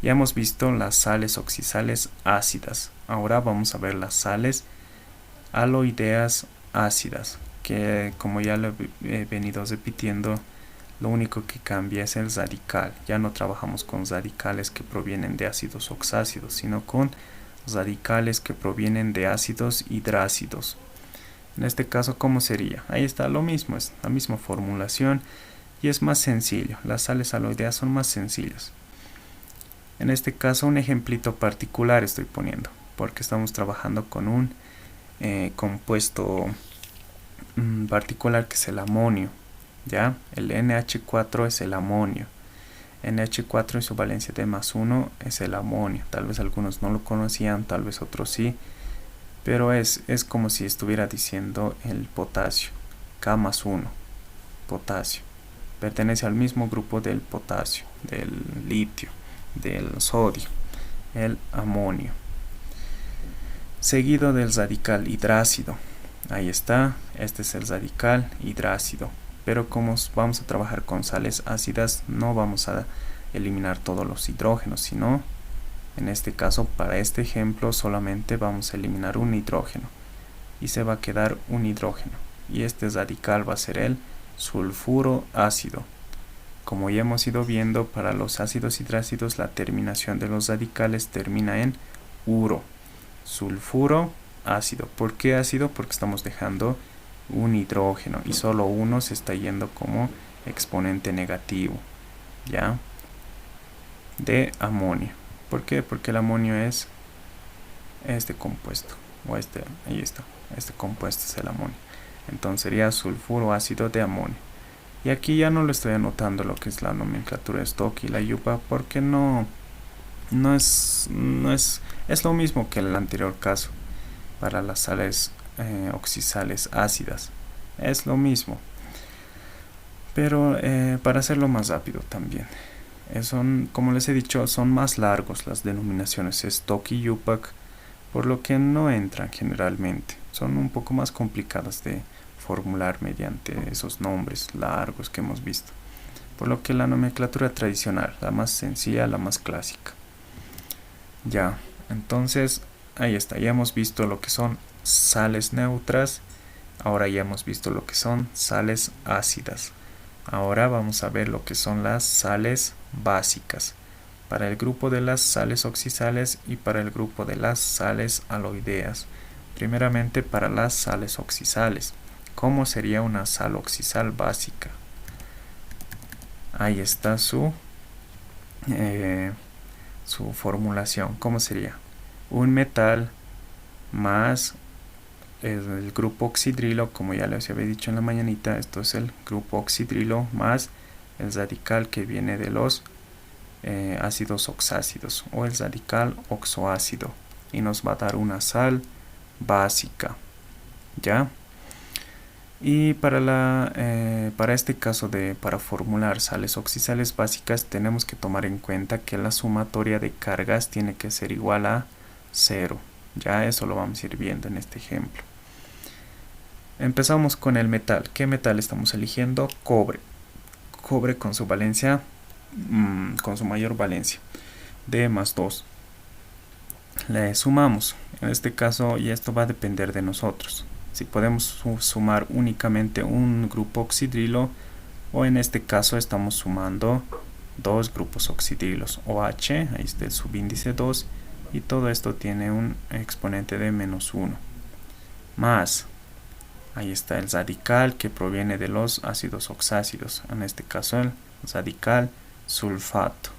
ya hemos visto las sales oxisales ácidas. Ahora vamos a ver las sales aloideas ácidas, que como ya lo he venido repitiendo, lo único que cambia es el radical. Ya no trabajamos con radicales que provienen de ácidos oxácidos, sino con radicales que provienen de ácidos hidrácidos. En este caso, ¿cómo sería? Ahí está lo mismo, es la misma formulación y es más sencillo. Las sales aloideas son más sencillas. En este caso, un ejemplito particular estoy poniendo, porque estamos trabajando con un compuesto particular que es el amonio. ¿Ya? El NH4 es el amonio. NH4 y su valencia de +1 es el amonio. Tal vez algunos no lo conocían, tal vez otros sí, pero es como si estuviera diciendo el potasio. K+1, potasio. Pertenece al mismo grupo del potasio, del litio, del sodio, el amonio. Seguido del radical hidrácido. Ahí está, este es el radical hidrácido. Pero como vamos a trabajar con sales ácidas, no vamos a eliminar todos los hidrógenos, sino en este caso, para este ejemplo, solamente vamos a eliminar un hidrógeno y se va a quedar un hidrógeno, y este radical va a ser el sulfuro ácido. Como ya hemos ido viendo, para los ácidos hidrácidos la terminación de los radicales termina en uro. Sulfuro ácido. ¿Por qué ácido? Porque estamos dejando un hidrógeno y solo uno se está yendo como exponente negativo, ¿ya? De amonio. ¿Por qué? Porque el amonio es este compuesto, o ahí está, este compuesto es el amonio. Entonces sería sulfuro ácido de amonio. Y aquí ya no le estoy anotando lo que es la nomenclatura Stokes y la IUPAC porque es lo mismo que el anterior caso para las sales oxisales ácidas. Es lo mismo. Pero para hacerlo más rápido también. Como les he dicho, son más largos las denominaciones Stokes y IUPAC, por lo que no entran generalmente. Son un poco más complicadas de formular mediante esos nombres largos que hemos visto. Por lo que la nomenclatura tradicional, la más sencilla, la más clásica. Ya, entonces ahí está, ya hemos visto lo que son sales neutras, ahora ya hemos visto lo que son sales ácidas. Ahora vamos a ver lo que son las sales básicas, para el grupo de las sales oxisales y para el grupo de las sales aloideas. Primeramente para las sales oxisales. ¿Cómo sería una sal oxisal básica? Ahí está su formulación. ¿Cómo sería? Un metal más el grupo oxidrilo, como ya les había dicho en la mañanita, esto es el grupo oxidrilo más el radical que viene de los ácidos oxácidos o el radical oxoácido, y nos va a dar una sal básica. ¿Ya? Y para este caso para formular sales oxisales básicas tenemos que tomar en cuenta que la sumatoria de cargas tiene que ser igual a 0. Ya eso lo vamos a ir viendo en este ejemplo. Empezamos con el metal. ¿Qué metal estamos eligiendo? Cobre. Cobre con su valencia, con su mayor valencia, de más 2. Le sumamos. En este caso, y esto va a depender de nosotros. Si podemos sumar únicamente un grupo oxidrilo, o en este caso estamos sumando dos grupos oxidrilos, OH, ahí está el subíndice 2, y todo esto tiene un exponente de menos 1. Más, ahí está el radical que proviene de los ácidos oxácidos, en este caso el radical sulfato,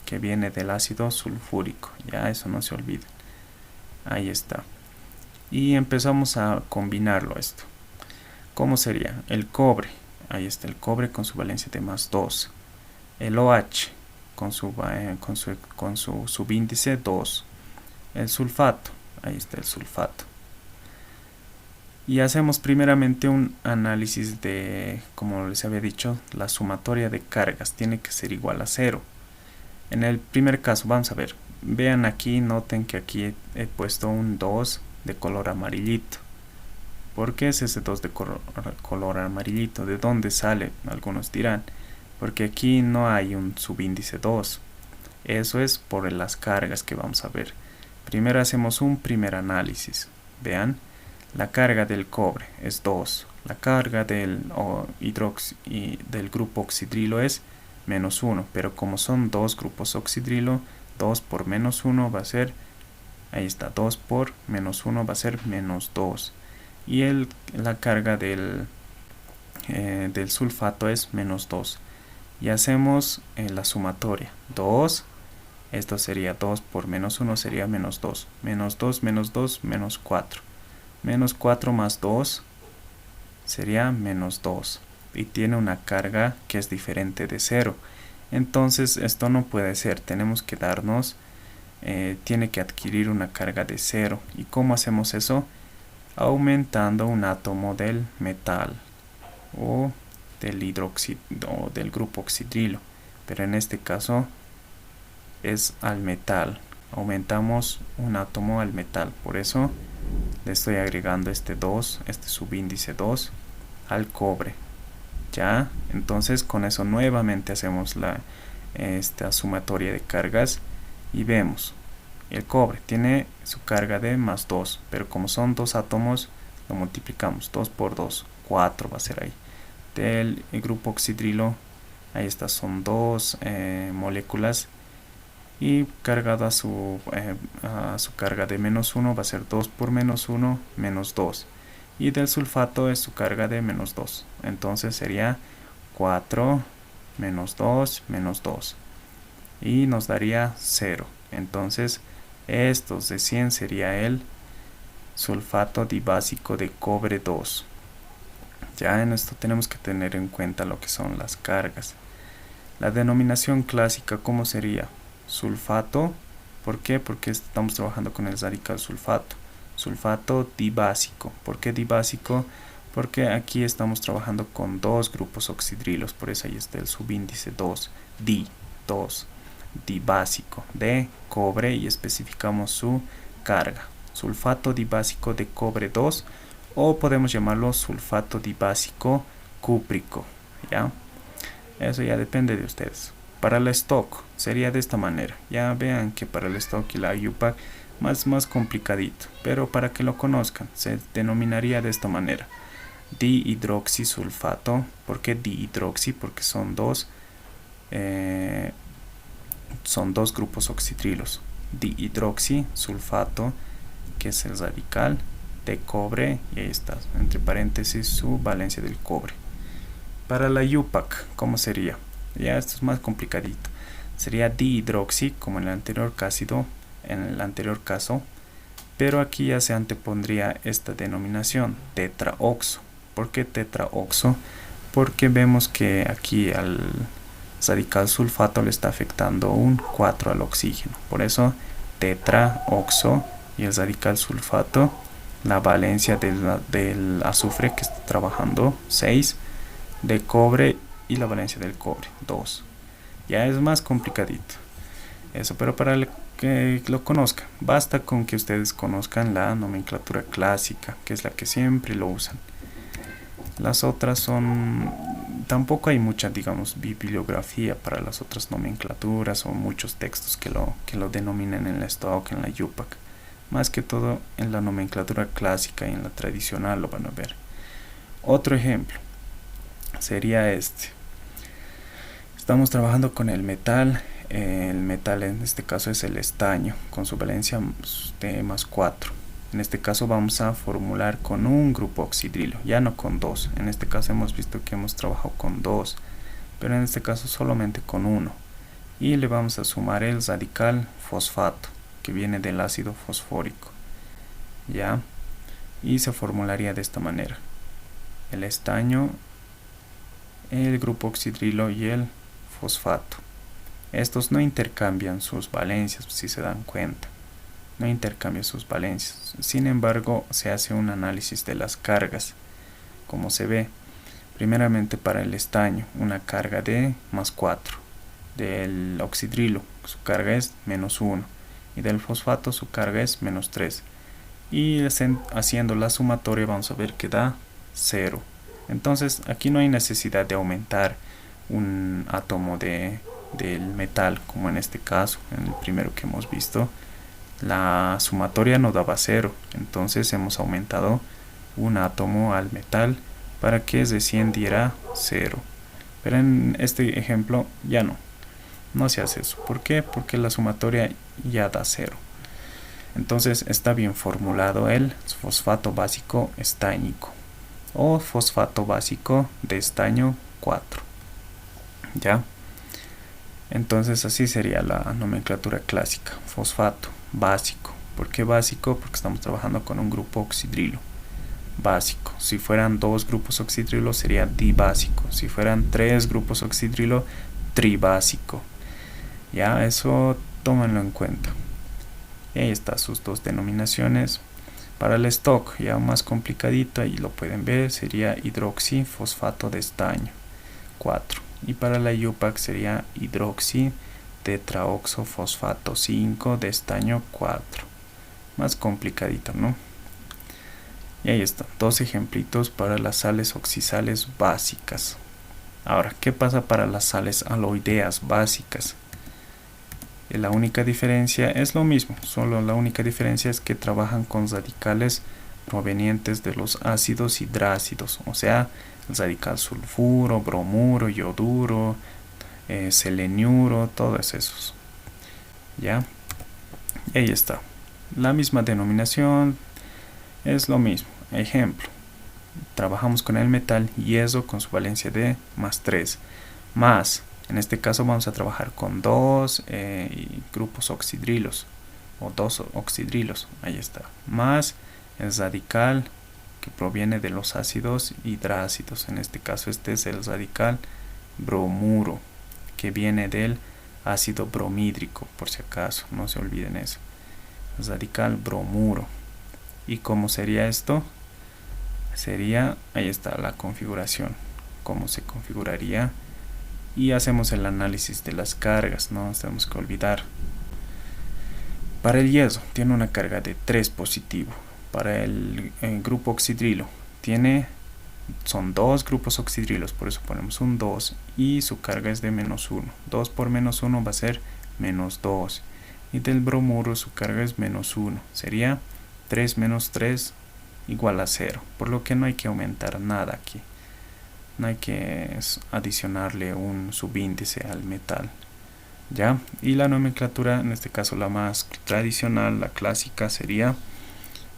que viene del ácido sulfúrico, ya eso no se olvide. Ahí está. Y empezamos a combinarlo esto. ¿Cómo sería? El cobre, ahí está el cobre con su valencia de más 2. El OH con su subíndice 2. El sulfato, ahí está el sulfato. Y hacemos primeramente un análisis de, como les había dicho, la sumatoria de cargas tiene que ser igual a 0. En el primer caso, vamos a ver, vean aquí, noten que aquí he puesto un 2 de color amarillito. ¿Por qué es ese 2 de color amarillito? ¿De dónde sale? Algunos dirán, porque aquí no hay un subíndice 2. Eso es por las cargas que vamos a ver. Primero hacemos un primer análisis. Vean, la carga del cobre es 2. La carga del grupo oxidrilo es menos 1. Pero como son dos grupos oxidrilo, 2 por menos 1 va a ser, ahí está, 2 por menos 1 va a ser menos 2. Y la carga del sulfato es menos 2. Y hacemos la sumatoria. 2, esto sería 2 por menos 1 sería menos 2. Menos 2, menos 2, menos 4. Menos 4 más 2 sería menos 2. Y tiene una carga que es diferente de 0. Entonces esto no puede ser. Tenemos que darnos, tiene que adquirir una carga de 0. ¿Y cómo hacemos eso? Aumentando un átomo del metal o del grupo oxidrilo, pero en este caso es al metal. Aumentamos un átomo al metal, por eso le estoy agregando este 2, este subíndice 2 al cobre. Ya, entonces con eso nuevamente hacemos esta sumatoria de cargas y vemos, el cobre tiene su carga de más 2, pero como son dos átomos, lo multiplicamos. 2 por 2, 4 va a ser ahí. Del grupo oxidrilo, ahí está, son dos moléculas, y cargado a su carga de menos 1 va a ser 2 por menos 1, menos 2. Y del sulfato es su carga de menos 2. Entonces sería 4 menos 2 menos 2. Y nos daría 0. Entonces estos de 100 sería el sulfato dibásico de cobre 2. Ya en esto tenemos que tener en cuenta lo que son las cargas. La denominación clásica, ¿cómo sería? Sulfato. ¿Por qué? Porque estamos trabajando con el radical sulfato. Sulfato dibásico. ¿Por qué dibásico? Porque aquí estamos trabajando con dos grupos oxidrilos, por eso ahí está el subíndice 2, di, 2, dibásico de cobre, y especificamos su carga. Sulfato dibásico de cobre 2, o podemos llamarlo sulfato dibásico cúprico, ¿ya? Eso ya depende de ustedes. Para el stock sería de esta manera. Ya vean que para el stock y la IUPAC más complicadito, pero para que lo conozcan se denominaría de esta manera: dihidroxisulfato. ¿Por qué dihidroxi? Porque son dos grupos oxidrilos. Dihidroxisulfato, que es el radical de cobre, y ahí está, entre paréntesis, su valencia del cobre. Para la IUPAC, ¿cómo sería? Ya esto es más complicadito. Sería dihidroxi, como en el anterior caso, pero aquí ya se antepondría esta denominación, tetraoxo. ¿Por qué tetraoxo? Porque vemos que aquí al radical sulfato le está afectando un 4 al oxígeno. Por eso tetraoxo, y el radical sulfato, la valencia del azufre que está trabajando 6, de cobre, y la valencia del cobre 2. Ya es más complicadito eso, pero para que lo conozcan, basta con que ustedes conozcan la nomenclatura clásica, que es la que siempre lo usan. Las otras tampoco hay mucha, digamos, bibliografía para las otras nomenclaturas, o muchos textos que lo denominen en la stock, en la IUPAC. Más que todo en la nomenclatura clásica y en la tradicional lo van a ver. Otro ejemplo sería este. Estamos trabajando con el metal. El metal en este caso es el estaño, con su valencia de más 4. En este caso vamos a formular con un grupo oxidrilo, ya no con dos. En este caso hemos visto que hemos trabajado con dos, pero en este caso solamente con uno. Y le vamos a sumar el radical fosfato, que viene del ácido fosfórico, ya. Y se formularía de esta manera: el estaño, el grupo oxidrilo y el fosfato. Estos no intercambian sus valencias, si se dan cuenta. No intercambia sus valencias. Sin embargo, se hace un análisis de las cargas, como se ve. Primeramente, para el estaño, una carga de más 4. Del oxidrilo, su carga es menos 1. Y del fosfato, su carga es menos 3. Y haciendo la sumatoria, vamos a ver que da 0. Entonces, aquí no hay necesidad de aumentar un átomo del metal, como en este caso, en el primero que hemos visto. La sumatoria no daba 0, entonces hemos aumentado un átomo al metal para que recién diera 0. Pero en este ejemplo ya no se hace eso. ¿Por qué? Porque la sumatoria ya da 0. Entonces está bien formulado el fosfato básico estáñico, o fosfato básico de estaño 4. ¿Ya? Entonces así sería la nomenclatura clásica: fosfato básico. ¿Por qué básico? Porque estamos trabajando con un grupo oxidrilo básico. Si fueran dos grupos oxidrilo sería dibásico. Si fueran tres grupos oxidrilo, tribásico. Ya, eso tómenlo en cuenta. Y ahí están sus dos denominaciones. Para el stock, ya más complicadito, ahí lo pueden ver, sería hidroxifosfato de estaño 4. Y para la IUPAC sería hidroxi tetraoxofosfato 5 de estaño 4. Más complicadito, ¿no? Y ahí están dos ejemplitos para las sales oxisales básicas. Ahora, ¿qué pasa para las sales aloideas básicas? La única diferencia es lo mismo, solo la única diferencia es que trabajan con radicales provenientes de los ácidos hidrácidos, o sea, el radical sulfuro, bromuro, yoduro, seleniuro, todos esos. ¿Ya? Y ahí está. La misma denominación, es lo mismo. Ejemplo, trabajamos con el metal hierro con su valencia de más 3, más, en este caso vamos a trabajar con dos grupos oxidrilos, o dos oxidrilos, ahí está, más el radical que proviene de los ácidos hidrácidos. En este caso este es el radical bromuro, que viene del ácido bromídrico, por si acaso, no se olviden eso. Radical bromuro. ¿Y cómo sería esto? Sería, ahí está la configuración, cómo se configuraría. Y hacemos el análisis de las cargas, no nos tenemos que olvidar. Para el hierro tiene una carga de 3 positivo. Para el grupo oxidrilo son 2 grupos oxidrilos, por eso ponemos un 2 y su carga es de -1. 2 por -1 va a ser -2. Y del bromuro su carga es -1. Sería 3 menos 3 igual a 0, por lo que no hay que aumentar nada aquí. No hay que adicionarle un subíndice al metal. ¿Ya? Y la nomenclatura, en este caso la más tradicional, la clásica, sería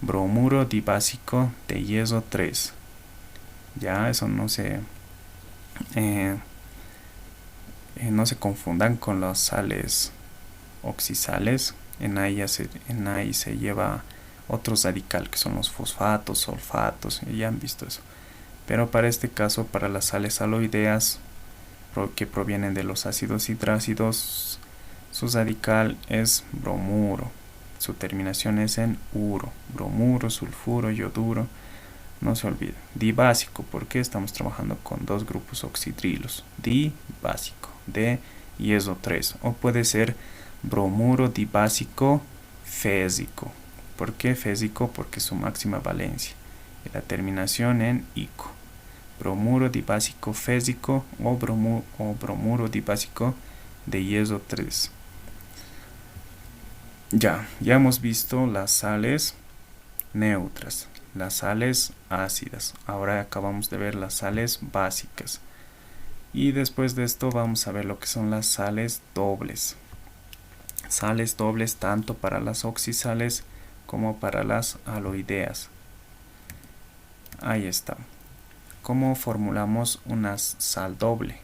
bromuro dibásico de hierro 3. Ya, eso no se confundan con las sales oxisales. En ahí se lleva otro radical que son los fosfatos, sulfatos, ya han visto eso. Pero para este caso, para las sales aloideas que provienen de los ácidos hidrácidos, su radical es bromuro, su terminación es en uro, bromuro, sulfuro, yoduro, no se olviden. Dibásico, porque estamos trabajando con 2 grupos oxidrilos, dibásico, de hierro 3, o puede ser bromuro dibásico fésico. ¿Por qué fésico? Porque es su máxima valencia, y la terminación en ico. Bromuro dibásico fésico o bromuro dibásico de hierro 3. Ya hemos visto las sales neutras, las sales ácidas. Ahora acabamos de ver las sales básicas. Y después de esto vamos a ver lo que son las sales dobles. Sales dobles tanto para las oxisales como para las aloideas. Ahí está. ¿Cómo formulamos una sal doble?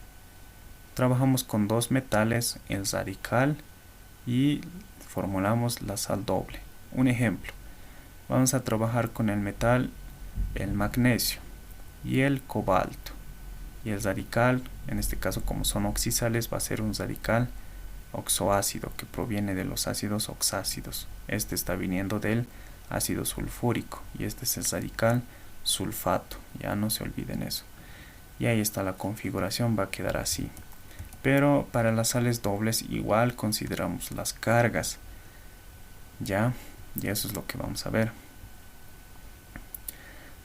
Trabajamos con 2 metales, el radical, y formulamos la sal doble. Un ejemplo, vamos a trabajar con el metal, el magnesio y el cobalto. Y el radical, en este caso como son oxisales, va a ser un radical oxoácido que proviene de los ácidos oxácidos. Este está viniendo del ácido sulfúrico y este es el radical sulfato, ya no se olviden eso. Y ahí está la configuración, va a quedar así. Pero para las sales dobles igual consideramos las cargas, ya, y eso es lo que vamos a ver.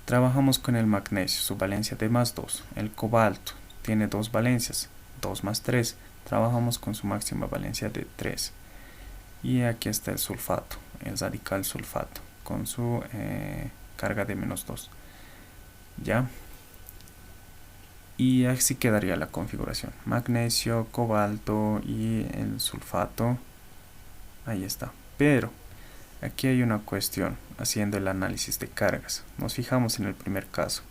Trabajamos con el magnesio, su valencia de +2. El cobalto tiene 2 valencias, 2 más 3. Trabajamos con su máxima valencia de 3. Y aquí está el sulfato, el radical sulfato, con su carga de -2. ¿Ya? Y así quedaría la configuración. Magnesio, cobalto y el sulfato. Ahí está. Pero aquí hay una cuestión, haciendo el análisis de cargas. Nos fijamos en el primer caso.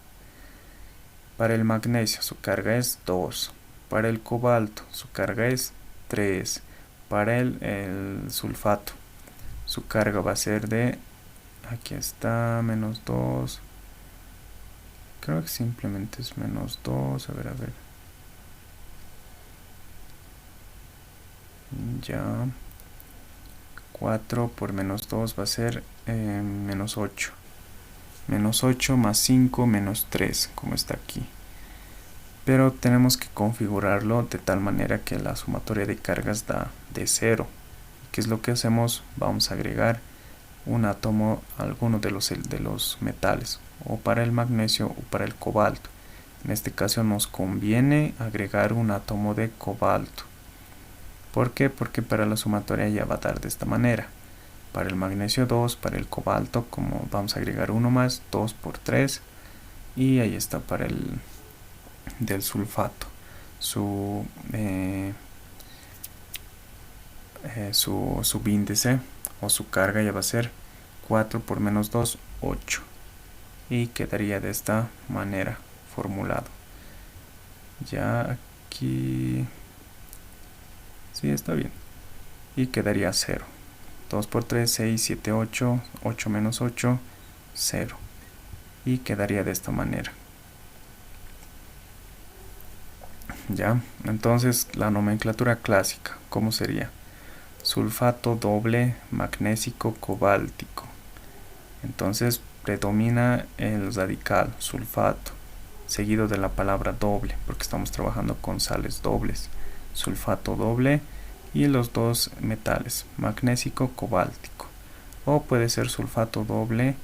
Para el magnesio su carga es 2. Para el cobalto su carga es 3. Para el sulfato su carga va a ser de, aquí está, -2. Creo que simplemente es -2. A ver. Ya. 4 por -2 va a ser -8. -8 más 5 -3, como está aquí. Pero tenemos que configurarlo de tal manera que la sumatoria de cargas da de 0. ¿Qué es lo que hacemos? Vamos a agregar un átomo a alguno de los metales, o para el magnesio o para el cobalto. En este caso nos conviene agregar un átomo de cobalto. ¿Por qué? Porque para la sumatoria ya va a dar de esta manera. Para el magnesio 2, para el cobalto, como vamos a agregar uno más, 2 por 3. Y ahí está para el del sulfato. Su subíndice o su carga ya va a ser 4 por -2, 8. Y quedaría de esta manera formulado. Ya aquí... sí, está bien. Y quedaría 0. 2 por 3, 6, 7, 8. 8 menos 8, 0. y quedaría de esta manera. Ya, entonces la nomenclatura clásica, ¿cómo sería? Sulfato doble magnésico cobáltico. Entonces predomina el radical sulfato, seguido de la palabra doble, porque estamos trabajando con sales dobles. Sulfato doble y los dos metales, magnésico cobáltico. O puede ser sulfato doble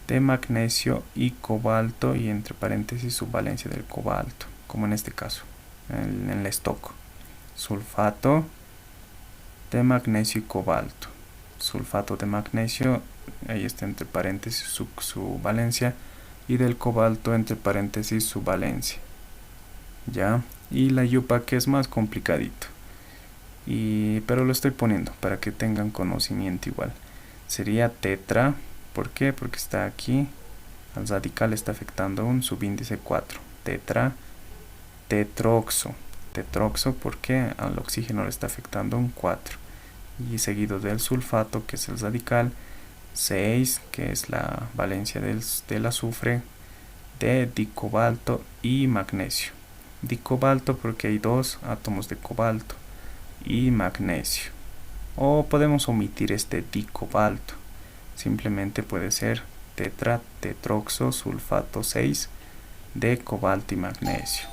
de magnesio y cobalto, y entre paréntesis su valencia del cobalto, como en este caso, en el stock. Sulfato de magnesio y cobalto. Sulfato de magnesio, ahí está entre paréntesis su valencia, y del cobalto entre paréntesis su valencia. Ya, y la yupa, que es más complicadito, pero lo estoy poniendo para que tengan conocimiento igual. Sería tetra. ¿Por qué? Porque está aquí, al radical está afectando un subíndice 4. Tetra, tetroxo. Tetroxo porque al oxígeno le está afectando un 4. Y seguido del sulfato, que es el radical, 6, que es la valencia del azufre, de dicobalto y magnesio. Dicobalto porque hay dos átomos de cobalto, y magnesio. O podemos omitir este dicobalto. Simplemente puede ser tetra, tetroxo, sulfato 6 de cobalto y magnesio.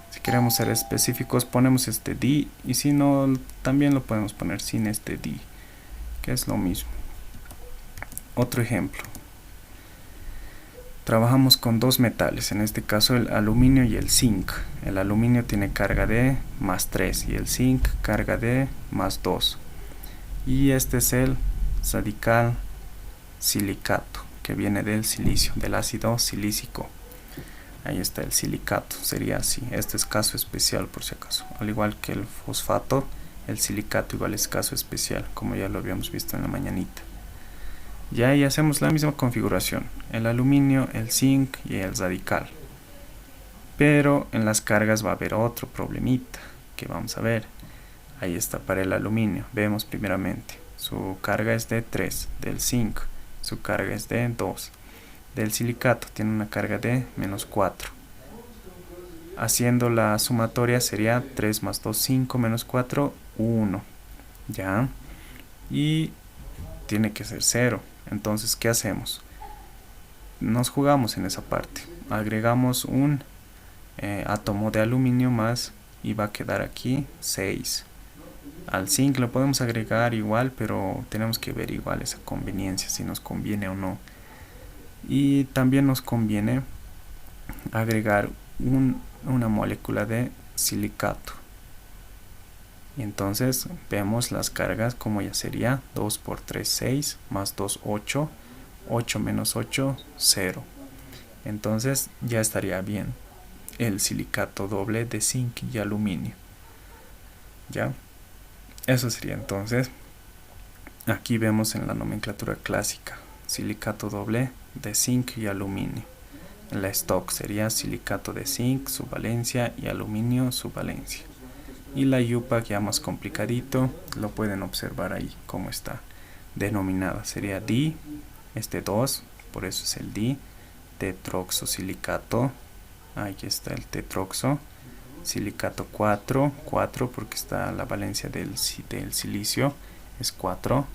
Si queremos ser específicos ponemos este di, y si no también lo podemos poner sin este di, que es lo mismo. Otro ejemplo. Trabajamos con dos metales, en este caso el aluminio y el zinc. El aluminio tiene carga de más 3 y el zinc carga de más 2. Y este es el radical silicato, que viene del silicio, del ácido silícico. Ahí está el silicato, sería así. Este es caso especial por si acaso. Al igual que el fosfato, el silicato igual es caso especial, como ya lo habíamos visto en la mañanita. Ya ahí hacemos la misma configuración, el aluminio, el zinc y el radical. Pero en las cargas va a haber otro problemita que vamos a ver. Ahí está para el aluminio. Vemos primeramente, su carga es de 3, del zinc su carga es de 2, del silicato tiene una carga de menos 4. Haciendo la sumatoria sería 3 más 2, 5, menos 4, 1. Ya. Y tiene que ser 0. Entonces, ¿qué hacemos? Nos jugamos en esa parte. Agregamos un átomo de aluminio más y va a quedar aquí 6. Al zinc lo podemos agregar igual, pero tenemos que ver igual esa conveniencia, si nos conviene o no. Y también nos conviene agregar una molécula de silicato. Y entonces vemos las cargas como ya sería 2 por 3, 6, más 2, 8, 8 menos 8, 0. Entonces ya estaría bien el silicato doble de zinc y aluminio. ¿Ya? Eso sería entonces. Aquí vemos en la nomenclatura clásica, silicato doble de zinc y aluminio. En la stock sería silicato de zinc, su valencia, y aluminio, su valencia. Y la yupa, ya más complicadito, lo pueden observar ahí como está denominada. Sería di, este 2, por eso es el di, tetroxosilicato, ahí está el tetroxo, silicato 4, 4 porque está la valencia del silicio, es 4,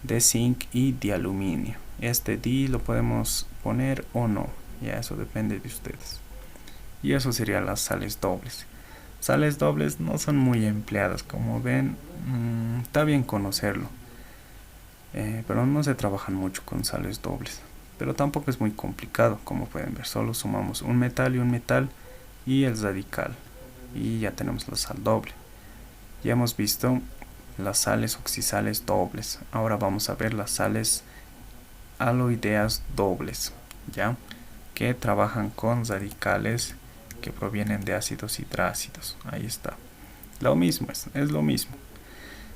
de zinc y de aluminio. Este di lo podemos poner o no, ya eso depende de ustedes. Y eso serían las sales dobles. Sales dobles no son muy empleadas, como ven, está bien conocerlo, pero no se trabajan mucho con sales dobles. Pero tampoco es muy complicado, como pueden ver, solo sumamos un metal y el radical, y ya tenemos la sal doble. Ya hemos visto las sales oxisales dobles. Ahora vamos a ver las sales aloideas dobles, ya que trabajan con radicales que provienen de ácidos hidrácidos. Ahí está. Lo mismo es lo mismo.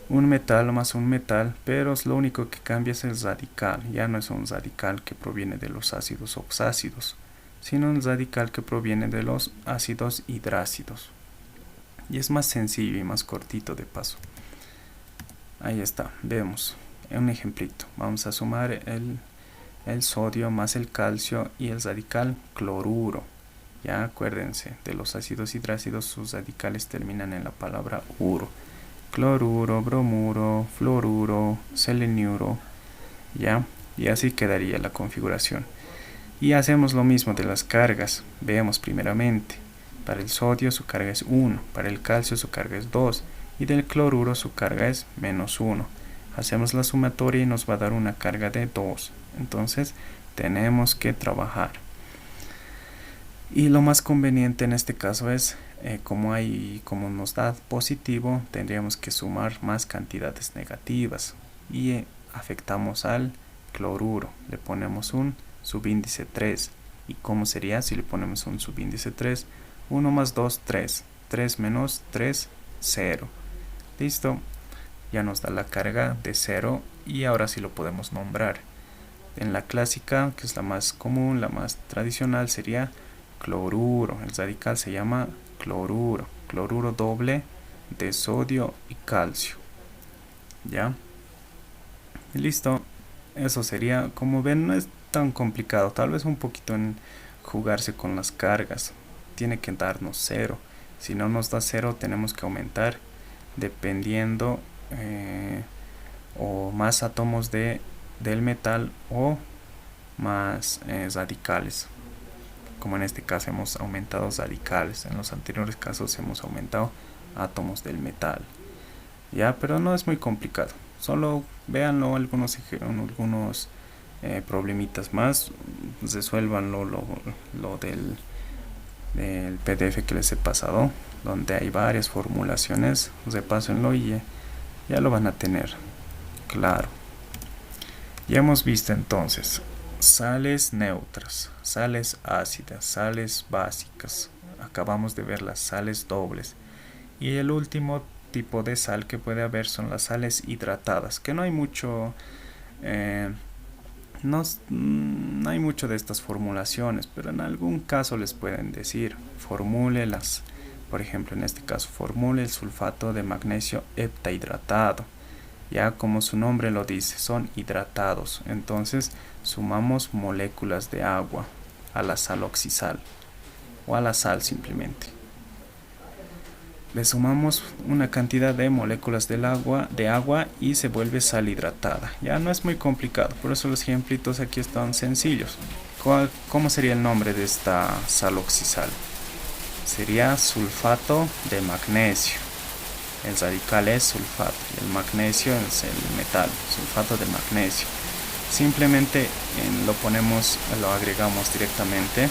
Un metal más un metal, pero lo único que cambia es el radical. Ya no es un radical que proviene de los ácidos oxácidos, sino un radical que proviene de los ácidos hidrácidos. Y es más sencillo y más cortito de paso. Ahí está, vemos un ejemplito. Vamos a sumar el sodio más el calcio y el radical cloruro. Ya acuérdense, de los ácidos hidrácidos sus radicales terminan en la palabra uro. Cloruro, bromuro, fluoruro, seleniuro, ya, y así quedaría la configuración. Y hacemos lo mismo de las cargas. Veamos primeramente, para el sodio su carga es 1, para el calcio su carga es 2 y del cloruro su carga es -1. Hacemos la sumatoria y nos va a dar una carga de 2. Entonces tenemos que trabajar. Y lo más conveniente en este caso es, como nos da positivo, tendríamos que sumar más cantidades negativas. Y afectamos al cloruro. Le ponemos un subíndice 3. ¿Y cómo sería si le ponemos un subíndice 3? 1 más 2, 3. 3 menos 3, 0. Listo. Ya nos da la carga de 0 y ahora sí lo podemos nombrar. En la clásica, que es la más común, la más tradicional, sería cloruro. El radical se llama cloruro. Cloruro doble de sodio y calcio. ¿Ya? Listo. Eso sería, como ven, no es tan complicado. Tal vez un poquito en jugarse con las cargas. Tiene que darnos 0. Si no nos da 0, tenemos que aumentar dependiendo o más átomos del metal o más radicales. Como en este caso hemos aumentado radicales, en los anteriores casos hemos aumentado átomos del metal. Ya, pero no es muy complicado. Solo véanlo algunos problemitas más, resuélvanlo lo del PDF que les he pasado, donde hay varias formulaciones. Repásenlo y ya lo van a tener claro. Ya hemos visto entonces sales neutras, sales ácidas, sales básicas. Acabamos de ver las sales dobles. Y el último tipo de sal que puede haber son las sales hidratadas, que no hay mucho no hay mucho de estas formulaciones, pero en algún caso les pueden decir formúlelas. Por ejemplo, en este caso formule el sulfato de magnesio heptahidratado. Ya como su nombre lo dice, son hidratados. Entonces sumamos moléculas de agua a la sal oxisal o a la sal simplemente. Le sumamos una cantidad de moléculas de agua y se vuelve sal hidratada. Ya no es muy complicado, por eso los ejemplitos aquí están sencillos. ¿Cómo sería el nombre de esta sal oxisal? Sería sulfato de magnesio. El radical es sulfato y el magnesio es el metal, sulfato de magnesio. Simplemente lo agregamos directamente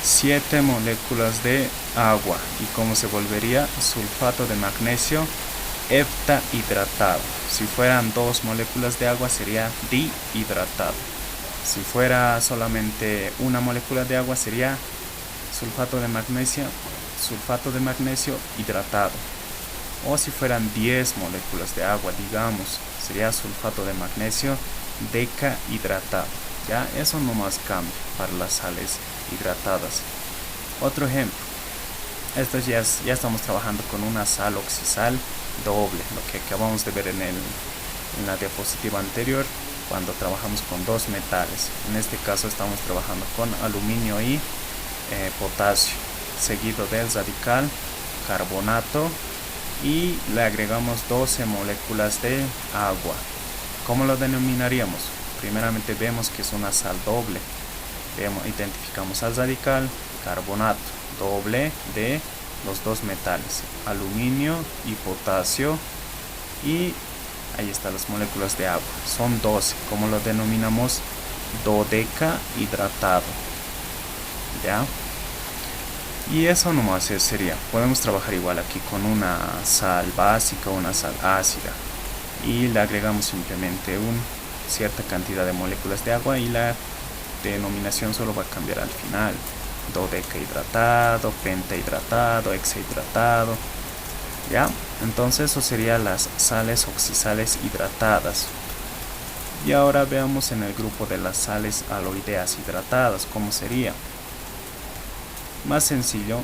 7 moléculas de agua. ¿Y cómo se volvería? Sulfato de magnesio heptahidratado. Si fueran 2 moléculas de agua sería dihidratado. Si fuera solamente una molécula de agua sería sulfato de magnesio hidratado. O si fueran 10 moléculas de agua, digamos, sería sulfato de magnesio decahidratado. Ya, eso no más cambia para las sales hidratadas. Otro ejemplo, esto ya estamos trabajando con una sal oxisal doble, lo que acabamos de ver en la diapositiva anterior, cuando trabajamos con dos metales. En este caso estamos trabajando con aluminio y potasio, seguido del radical carbonato, y le agregamos 12 moléculas de agua. ¿Cómo lo denominaríamos? Primeramente vemos que es una sal doble. Identificamos al radical carbonato doble de los dos metales, aluminio y potasio, y ahí están las moléculas de agua, son 12. ¿Cómo lo denominamos? Dodecahidratado. ¿Ya? Y eso nomás sería. Podemos trabajar igual aquí con una sal básica o una sal ácida, y le agregamos simplemente cierta cantidad de moléculas de agua y la denominación solo va a cambiar al final: dodecahidratado, pentahidratado, hexahidratado. ¿Ya? Entonces eso serían las sales oxisales hidratadas. Y ahora veamos en el grupo de las sales aloideas hidratadas cómo sería. Más sencillo,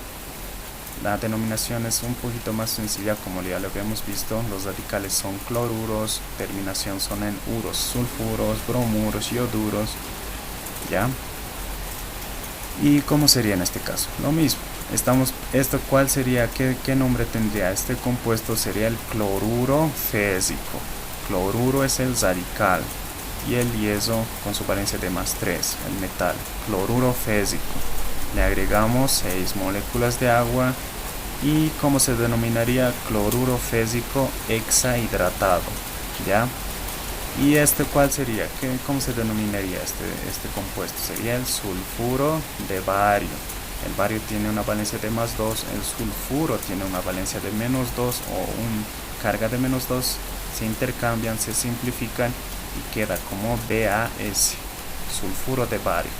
la denominación es un poquito más sencilla, como ya lo habíamos visto. Los radicales son cloruros, terminación son en uros, sulfuros, bromuros, ioduros. ¿ya? ¿Y cómo sería en este caso? Lo mismo. ¿Esto cuál sería? ¿Qué nombre tendría? Este compuesto sería el cloruro fésico. Cloruro es el radical y el yeso con su valencia de +3, el metal. Cloruro fésico. Le agregamos 6 moléculas de agua y ¿cómo se denominaría? Cloruro fésico hexahidratado, ¿ya? ¿Y este cuál sería? ¿Cómo se denominaría este compuesto? Sería el sulfuro de bario. El bario tiene una valencia de +2, el sulfuro tiene una valencia de -2 o una carga de -2. Se intercambian, se simplifican y queda como BAS, sulfuro de bario.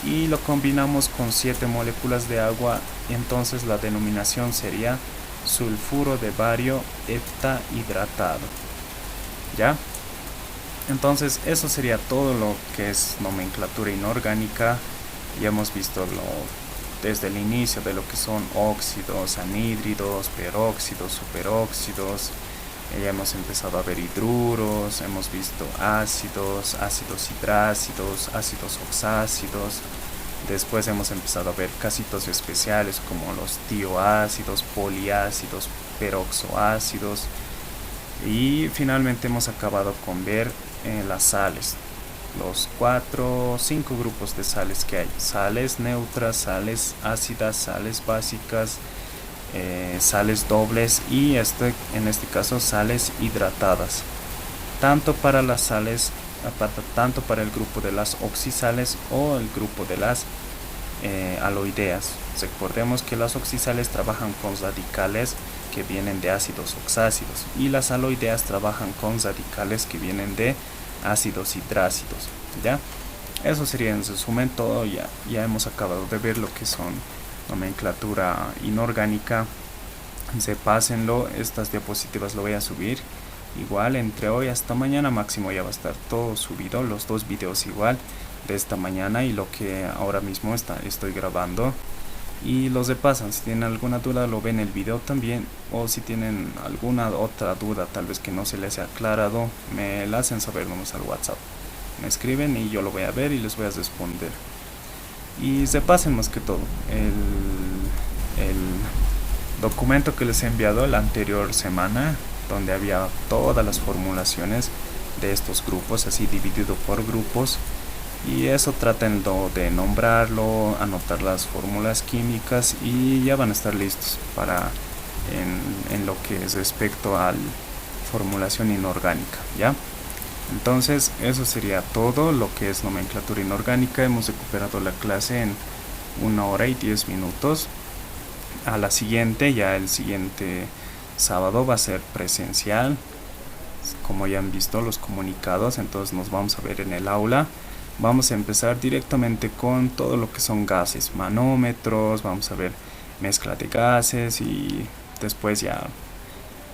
Y lo combinamos con 7 moléculas de agua, y entonces la denominación sería sulfuro de bario heptahidratado, ¿ya? Entonces eso sería todo lo que es nomenclatura inorgánica. Ya hemos visto desde el inicio de lo que son óxidos, anhídridos, peróxidos, superóxidos. Ya hemos empezado a ver hidruros, hemos visto ácidos, ácidos hidrácidos, ácidos oxácidos. Después hemos empezado a ver casitos especiales como los tioácidos, poliácidos, peroxoácidos. Y finalmente hemos acabado con ver las sales, los 4 o 5 grupos de sales que hay: sales neutras, sales ácidas, sales básicas, sales dobles y en este caso sales hidratadas, tanto para las sales, tanto para el grupo de las oxisales o el grupo de las aloideas. Recordemos que las oxisales trabajan con radicales que vienen de ácidos oxácidos y las aloideas trabajan con radicales que vienen de ácidos hidrácidos, ¿ya? Eso sería en resumen todo. Ya hemos acabado de ver lo que son nomenclatura inorgánica. Pásenlo, estas diapositivas lo voy a subir igual entre hoy hasta mañana máximo, ya va a estar todo subido, los 2 videos igual de esta mañana y lo que ahora mismo estoy grabando, y los repasan. Si tienen alguna duda lo ven el video también, o si tienen alguna otra duda tal vez que no se les haya aclarado, me la hacen saber nomás al WhatsApp, me escriben y yo lo voy a ver y les voy a responder. Y repasen más que todo el documento que les he enviado la anterior semana, donde había todas las formulaciones de estos grupos, así dividido por grupos, y eso traten de nombrarlo, anotar las fórmulas químicas y ya van a estar listos para en lo que es respecto a formulación inorgánica, ¿ya? Entonces eso sería todo lo que es nomenclatura inorgánica. Hemos recuperado la clase en 1 hora y 10 minutos. A la siguiente, ya el siguiente sábado va a ser presencial, como ya han visto los comunicados. Entonces nos vamos a ver en el aula. Vamos a empezar directamente con todo lo que son gases, manómetros, vamos a ver mezcla de gases y después ya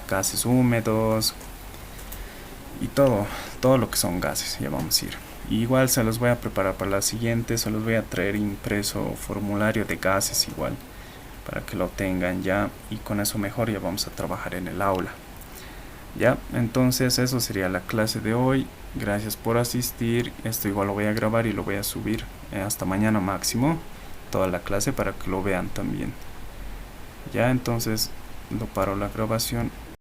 gases húmedos y todo lo que son gases, ya vamos a ir. Igual se los voy a preparar para la siguiente, se los voy a traer impreso formulario de gases igual, para que lo tengan ya, y con eso mejor ya vamos a trabajar en el aula. Ya, entonces eso sería la clase de hoy. Gracias por asistir. Esto igual lo voy a grabar y lo voy a subir hasta mañana máximo, toda la clase, para que lo vean también. Ya, entonces lo paro la grabación.